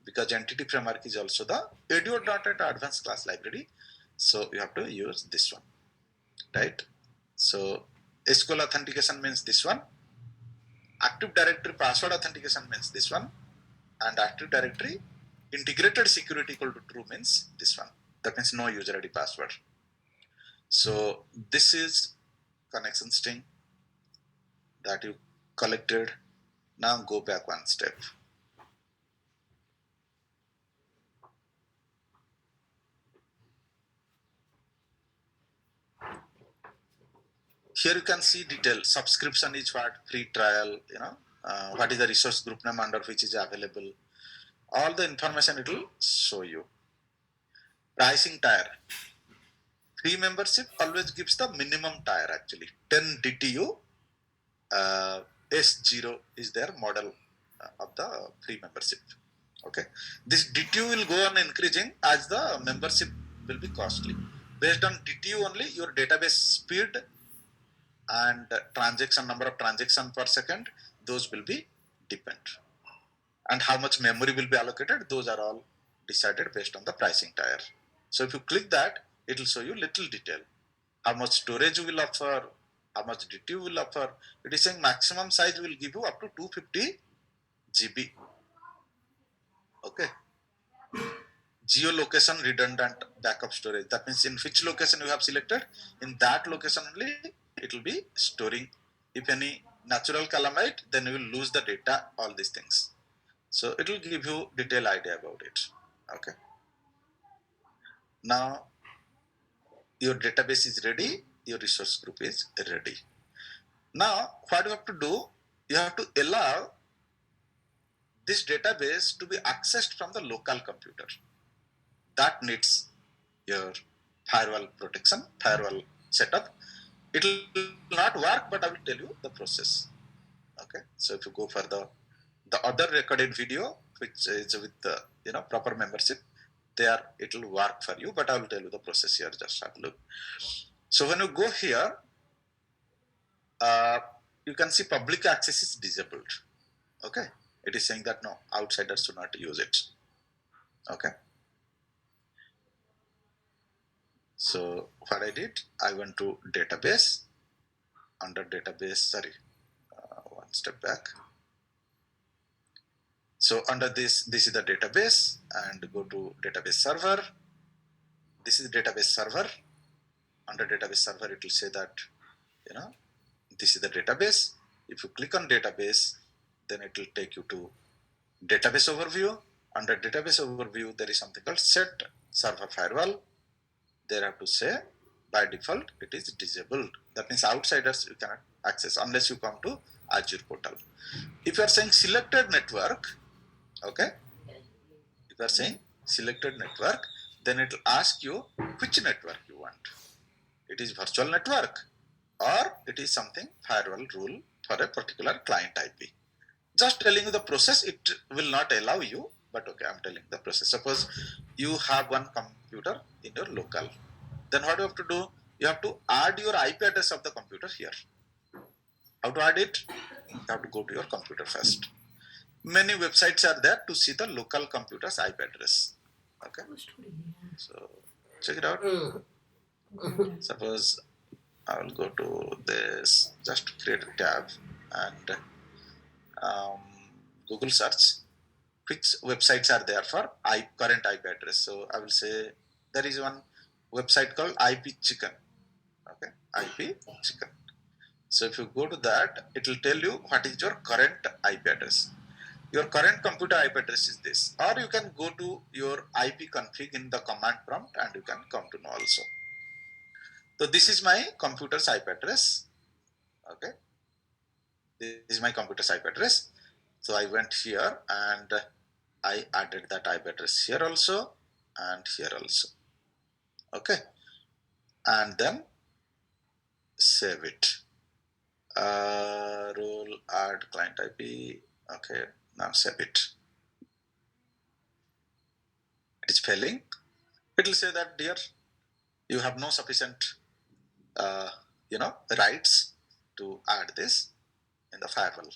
because entity framework is also the edu.net advanced class library. So you have to use this one, right? So SQL authentication means this one. Active Directory password authentication means this one. and Active Directory integrated security equal to true means this one. That means no user ID password. So this is connection string that you collected. Now go back one step. Here you can see detail. Subscription is what, free trial, what is the resource group name under which is available. All the information it will show you. Pricing tier. Free membership always gives the minimum tier actually. 10 DTU S0 is their model of the free membership. Okay. This DTU will go on increasing as the membership will be costly. Based on DTU only, your database speed and number of transactions per second, those will be depend. And how much memory will be allocated, those are all decided based on the pricing tier. So if you click that, it will show you little detail. How much storage will offer, how much DTU will offer. It is saying maximum size will give you up to 250 GB. Okay. Geolocation redundant backup storage. That means in which location you have selected, in that location only it will be storing. If any natural calamity, then you will lose the data, all these things. So it will give you detailed idea about it. Okay. Now your database is ready, your resource group is ready. Now what you have to do, you have to allow this database to be accessed from the local computer. That needs your firewall protection, firewall setup. It will not work, but I will tell you the process. Okay. So if you go for the other recorded video, which is with the proper membership, there it will work for you, but I will tell you the process here. Just have a look. So when you go here, you can see public access is disabled. Okay. It is saying that no, outsiders should not use it. Okay. So what I did, I went to database. Under database, one step back. So under this is the database, and go to database server. This is the database server. Under database server, it will say that, this is the database. If you click on database, then it will take you to database overview. Under database overview, there is something called set server firewall. There have to say by default it is disabled. That means outsiders you cannot access unless you come to Azure portal. If you are saying selected network, okay, if you are saying selected network, then it will ask you which network you want. It is virtual network or it is something firewall rule for a particular client IP. Just telling you the process, it will not allow you, but okay, I'm telling the process. Suppose you have one computer in your local, then what you have to do? You have to add your IP address of the computer here. How to add it? You have to go to your computer first. Many websites are there to see the local computer's IP address. Okay. So check it out. Suppose I will go to this, just create a tab and Google search which websites are there for current IP address. So I will say there is one website called IP Chicken. Okay, IP Chicken. So if you go to that, it will tell you what is your current IP address. Your current computer IP address is this, or you can go to your IP config in the command prompt and you can come to know also. So this is my computer's IP address. Okay, this is my computer's IP address. So I went here and I added that IP address here also and here also. Okay, and then save it. Role add client IP. Okay, now save it. It is failing. It will say that, dear, you have no sufficient rights to add this in the firewall.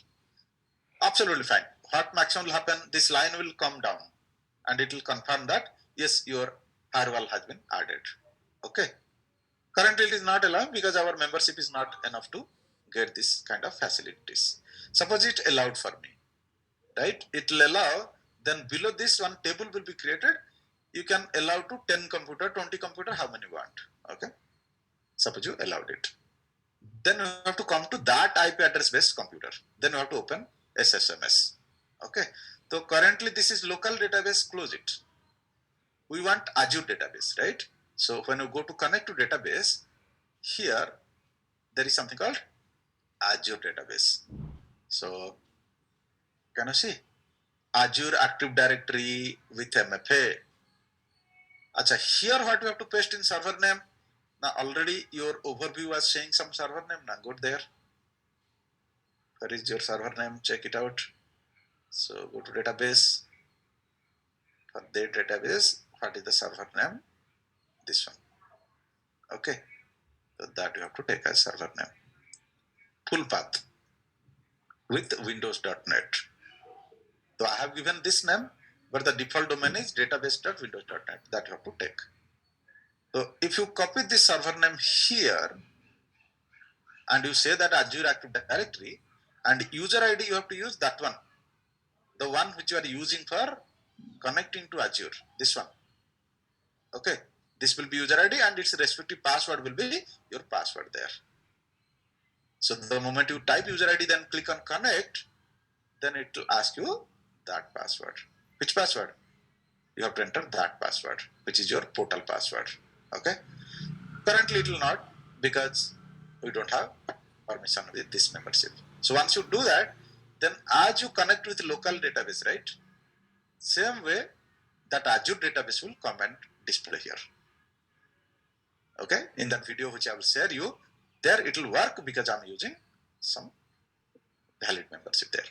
Absolutely fine. What maximum will happen? This line will come down and it will confirm that yes, your firewall has been added. Okay. Currently it is not allowed because our membership is not enough to get this kind of facilities. Suppose it allowed for me, right? It will allow, Then below this one table will be created. You can allow to 10 computer, 20 computer, how many you want. Okay. Suppose you allowed it. Then you have to come to that IP address based computer. Then you have to open SSMS. Okay. So currently this is local database, close it. We want Azure database, right? So when you go to connect to database, here there is something called Azure database. So can you see? Azure Active Directory with MFA. Acha, here what you have to paste in server name. Now already your overview was saying some server name. Now go there. Where is your server name? Check it out. So go to database. For their database, what is the server name? This one. Okay. So that you have to take as server name. Full path with windows.net. So I have given this name, but the default domain is database.windows.net. That you have to take. So if you copy this server name here and you say that Azure Active Directory and user ID, you have to use that one. The one which you are using for connecting to Azure. This one. Okay. This will be user ID and its respective password will be your password there. So the moment you type user ID, then click on connect, then it will ask you that password. Which password? You have to enter that password, which is your portal password. Okay. Currently it will not because we don't have permission with this membership. So once you do that, then as you connect with local database, right? Same way that Azure database will come and display here. Okay. In that video which I will share you, there it will work because I'm using some valid membership there.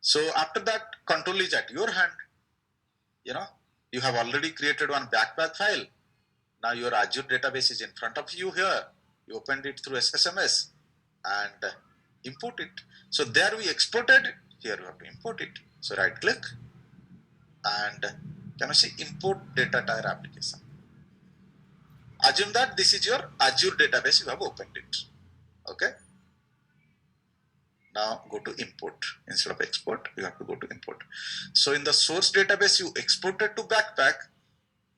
So after that, control is at your hand. You know, you have already created one backpack file. Now your Azure database is in front of you here. You opened it through SSMS and import it. So there we exported. Here you have to import it. So right click and can you see import data tier application. Assume that this is your Azure database. You have opened it. Okay. Now go to import. Instead of export, you have to go to import. So in the source database, you exported to backpack.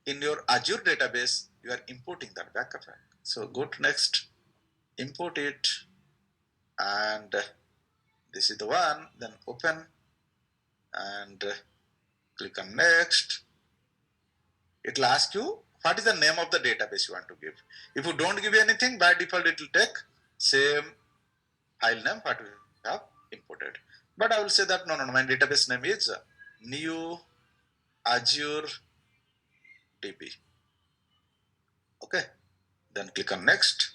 In your Azure database, you are importing that backpack. So go to next, import it, and this is the one. Then open and click on next. It will ask you what is the name of the database you want to give. If you don't give anything, by default it will take same file name what we have imported. But I will say that no, my database name is new Azure DB. Okay. Then click on next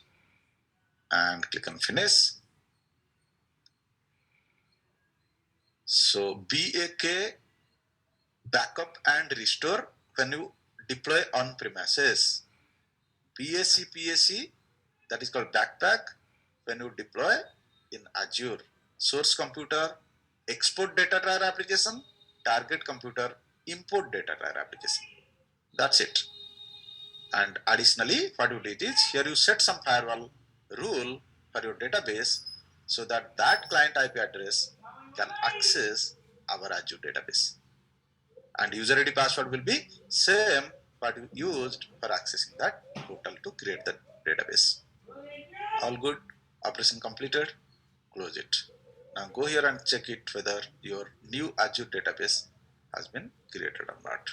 and click on finish. So BAK, backup and restore when you deploy on premises. PAC, that is called backpack when you deploy in Azure. Source computer, export data tier application, target computer, import data tier application. That's it. And additionally, what you did is here you set some firewall rule for your database so that that client IP address can access our Azure database. And user ID password will be same what you used for accessing that portal to create the database. All good. Operation completed. Close it. Now go here and check it whether your new Azure database has been created or not.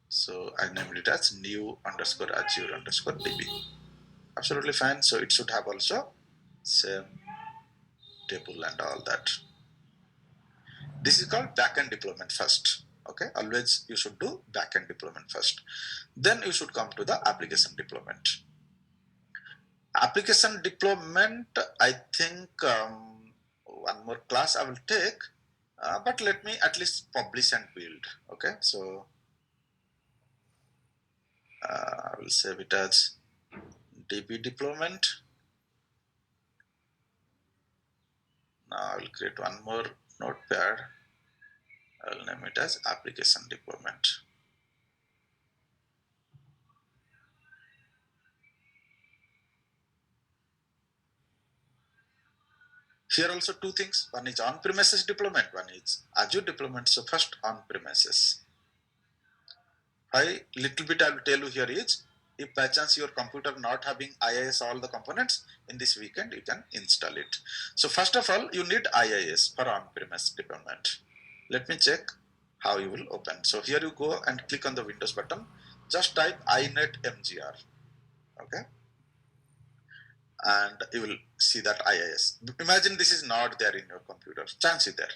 So I named it as new underscore Azure underscore DB. Absolutely fine. So it should have also same table and all that. This is called backend deployment first. Okay, always you should do backend deployment first. Then you should come to the application deployment. Application deployment, I think one more class I will take, but let me at least publish and build. Okay, so I will save it as DB deployment. Now I will create one more notepad. I will name it as application deployment. Here also two things. One is on-premises deployment, one is Azure deployment. So first on-premises. Little bit I will tell you here is, if by chance your computer not having IIS all the components, in this weekend you can install it. So first of all, you need IIS for on-premise deployment. Let me check how you will open. So here you go and click on the Windows button. Just type inet mgr. Okay. And you will see that IIS. Imagine this is not there in your computer. Chance is there.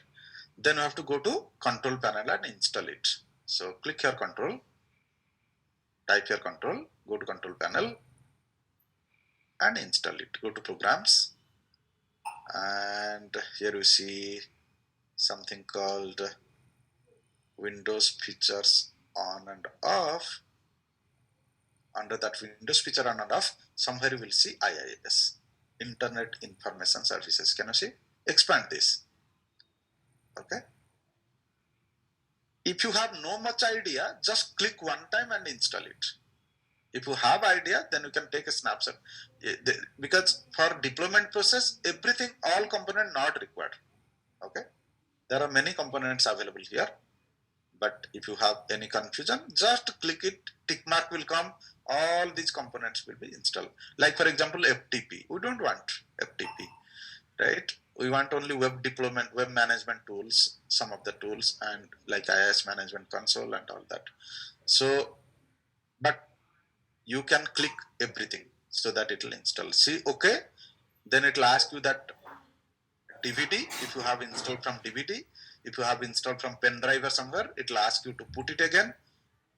Then you have to go to control panel and install it. So click here control. Type here control, go to control panel and install it. Go to programs, and here you see something called Windows features on and off. Under that Windows feature on and off, somewhere you will see IIS, Internet Information Services. Can you see? Expand this. Okay. If you have no much idea, just click one time and install it. If you have idea, then you can take a snapshot. Because for deployment process, everything, all component not required. Okay. There are many components available here. But if you have any confusion, just click it, tick mark will come, all these components will be installed. Like for example, FTP. We don't want FTP, right? We want only web deployment, web management tools, some of the tools, and like IIS management console and all that. So, but you can click everything so that it will install. See, okay, then it will ask you that DVD, if you have installed from DVD, if you have installed from pen drive or somewhere, it will ask you to put it again,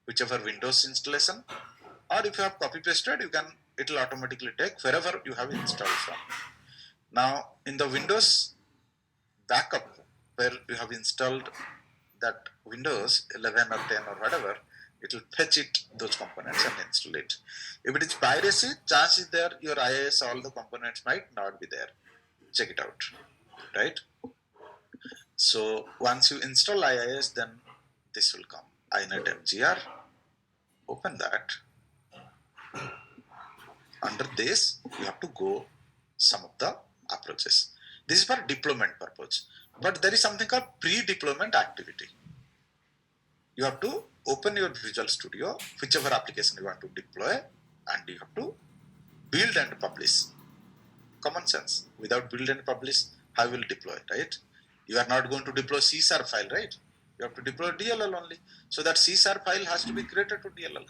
whichever Windows installation, or if you have copy pasted, it will automatically take wherever you have installed from. Now in the Windows backup, where you have installed that Windows 11 or 10 or whatever, it will fetch it, those components, and install it. If it is piracy, chance is there your IIS, all the components might not be there. Check it out, right? So once you install IIS, then this will come. inet mgr. Open that. Under this, you have to go some of the approaches. This is for deployment purpose. But there is something called pre-deployment activity. You have to open your Visual Studio, whichever application you want to deploy, and you have to build and publish. Common sense. Without build and publish, how will deploy, right? You are not going to deploy C# file, right? You have to deploy DLL only. So that C# file has to be created to DLL.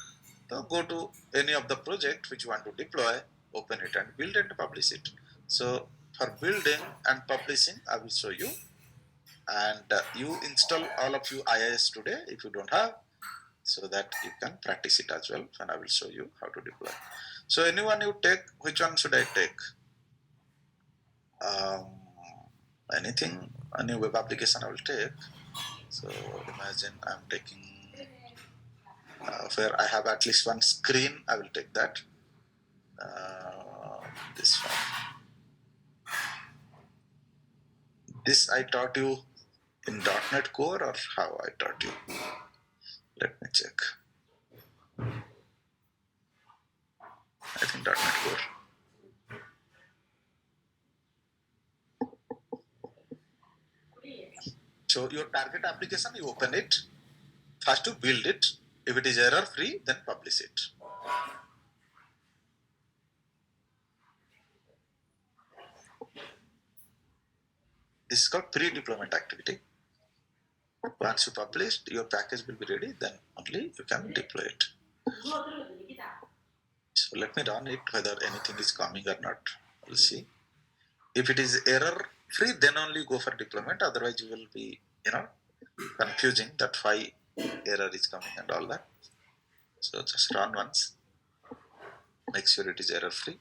So go to any of the project which you want to deploy, open it and build and publish it. So for building and publishing, I will show you. And you install all of you IIS today if you don't have, so that you can practice it as well, and I will show you how to deploy. So anyone you take, which one should I take? Anything, any web application I will take. So imagine I'm taking where I have at least one screen, I will take that. This one. This I taught you in .NET Core, or how I taught you? Let me check. I think .NET Core. So your target application, you open it. First you build it. If it is error free, then publish it. This is called pre-deployment activity. Once you publish, your package will be ready, then only you can deploy it. So let me run it, whether anything is coming or not. We'll see. If it is error free, then only go for deployment. Otherwise, you will be, confusing that why error is coming and all that. So just run once. Make sure it is error free.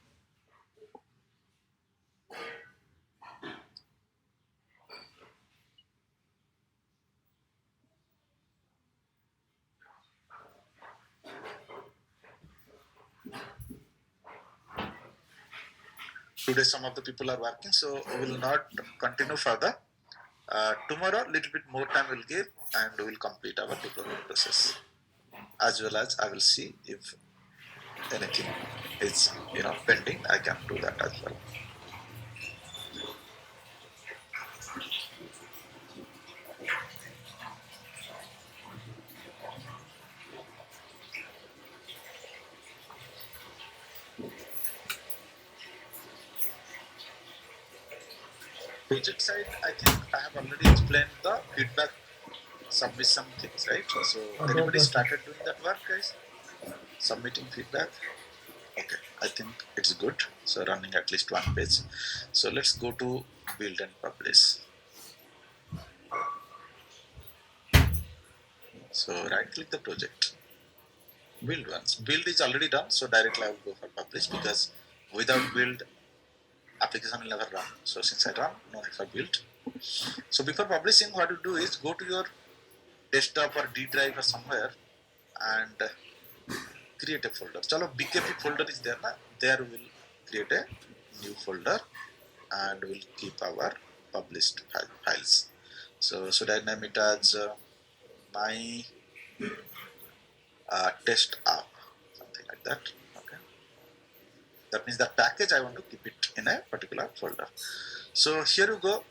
Today some of the people are working, so we will not continue further. Tomorrow little bit more time we'll give, and we will complete our deployment process. As well as I will see if anything is pending, I can do that as well. project side, I think I have already explained the feedback, submit some things, right? So anybody started doing that work, guys? Submitting feedback. Okay, I think it's good. So running at least one page. So let's go to build and publish. So right click the project. Build once. Build is already done, so directly I will go for publish because without build, application will never run. So since I run, no need for build. So before publishing, what you do is go to your desktop or D drive or somewhere and create a folder. Chalo BKP folder is there, na? There we will create a new folder and we'll keep our published files. So should I name it as my test app, something like that. Okay. That means the package I want to keep it in a particular folder. So here you go.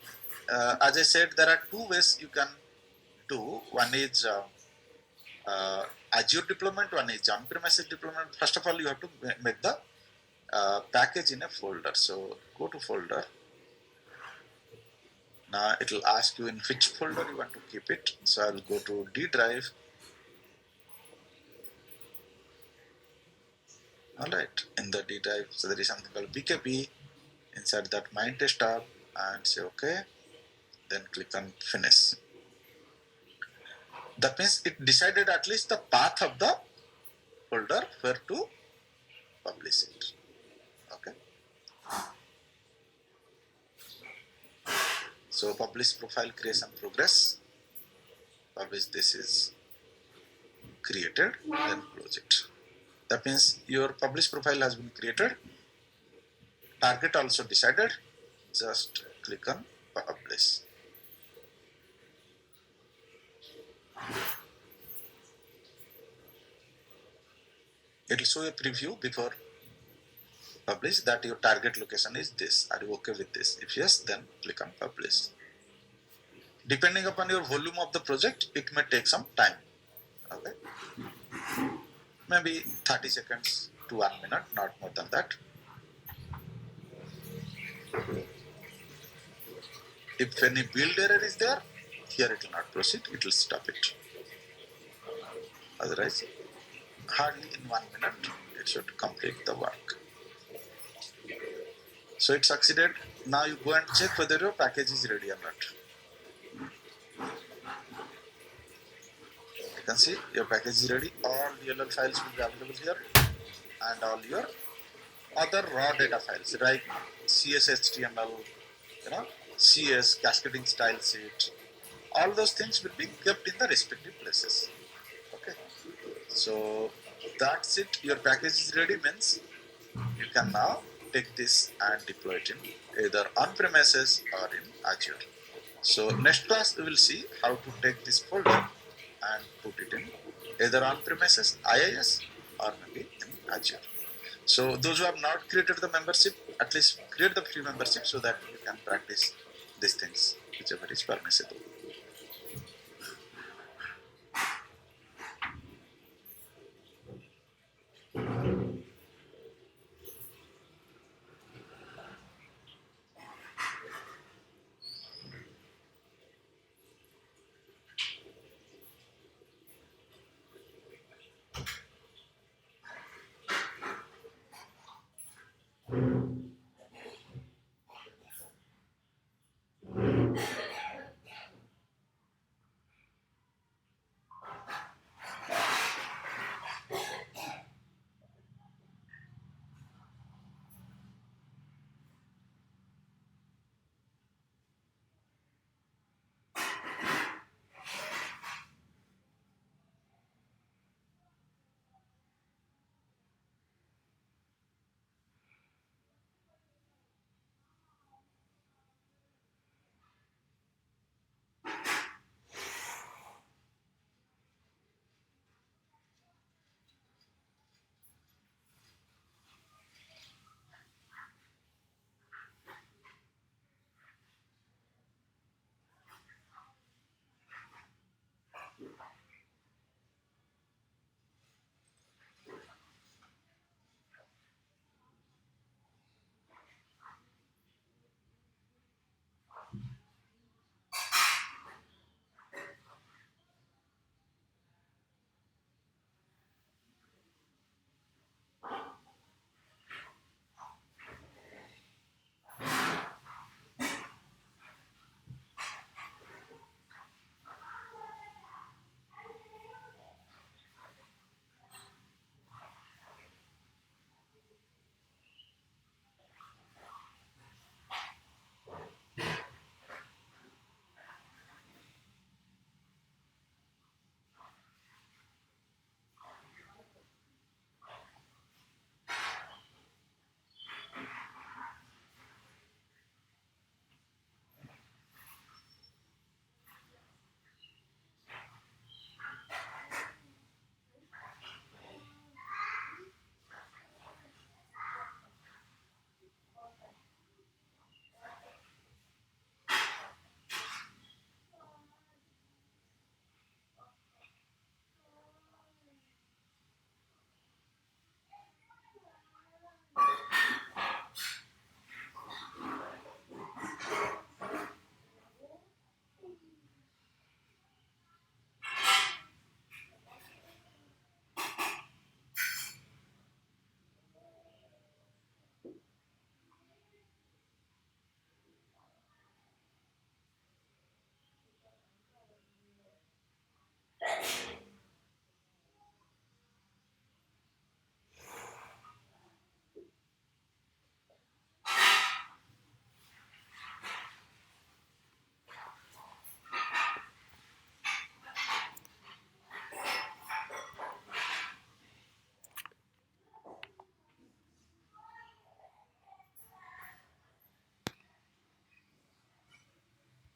As I said, there are two ways you can do. One is Azure deployment, one is on-premises deployment. First of all, you have to make the package in a folder. So go to folder. Now it will ask you in which folder you want to keep it. So I will go to D drive. Alright, in the D drive, so there is something called BKP. Inside that my test tab and say OK. Then click on finish. That means it decided at least the path of the folder where to publish it. Okay. So publish profile creation progress. Publish this is created, then close it. That means your publish profile has been created. Target also decided. Just click on publish. It will show a preview before publish that your target location is this. Are you okay with this? If yes, then click on publish. Depending upon your volume of the project, it may take some time. Okay. Maybe 30 seconds to 1 minute, not more than that. If any build error is there, here it will not proceed, it will stop it. Otherwise, hardly in 1 minute, it should complete the work. So it succeeded. Now you go and check whether your package is ready or not. You can see your package is ready. All DLL files will be available here, and all your other raw data files like CS, HTML, CS, cascading style sheet. All those things will be kept in the respective places. Okay. So that's it. Your package is ready means you can now take this and deploy it in either on-premises or in Azure. So next class we will see how to take this folder and put it in either on-premises, IIS, or maybe in Azure. So those who have not created the membership, at least create the free membership so that you can practice these things, whichever is permissible.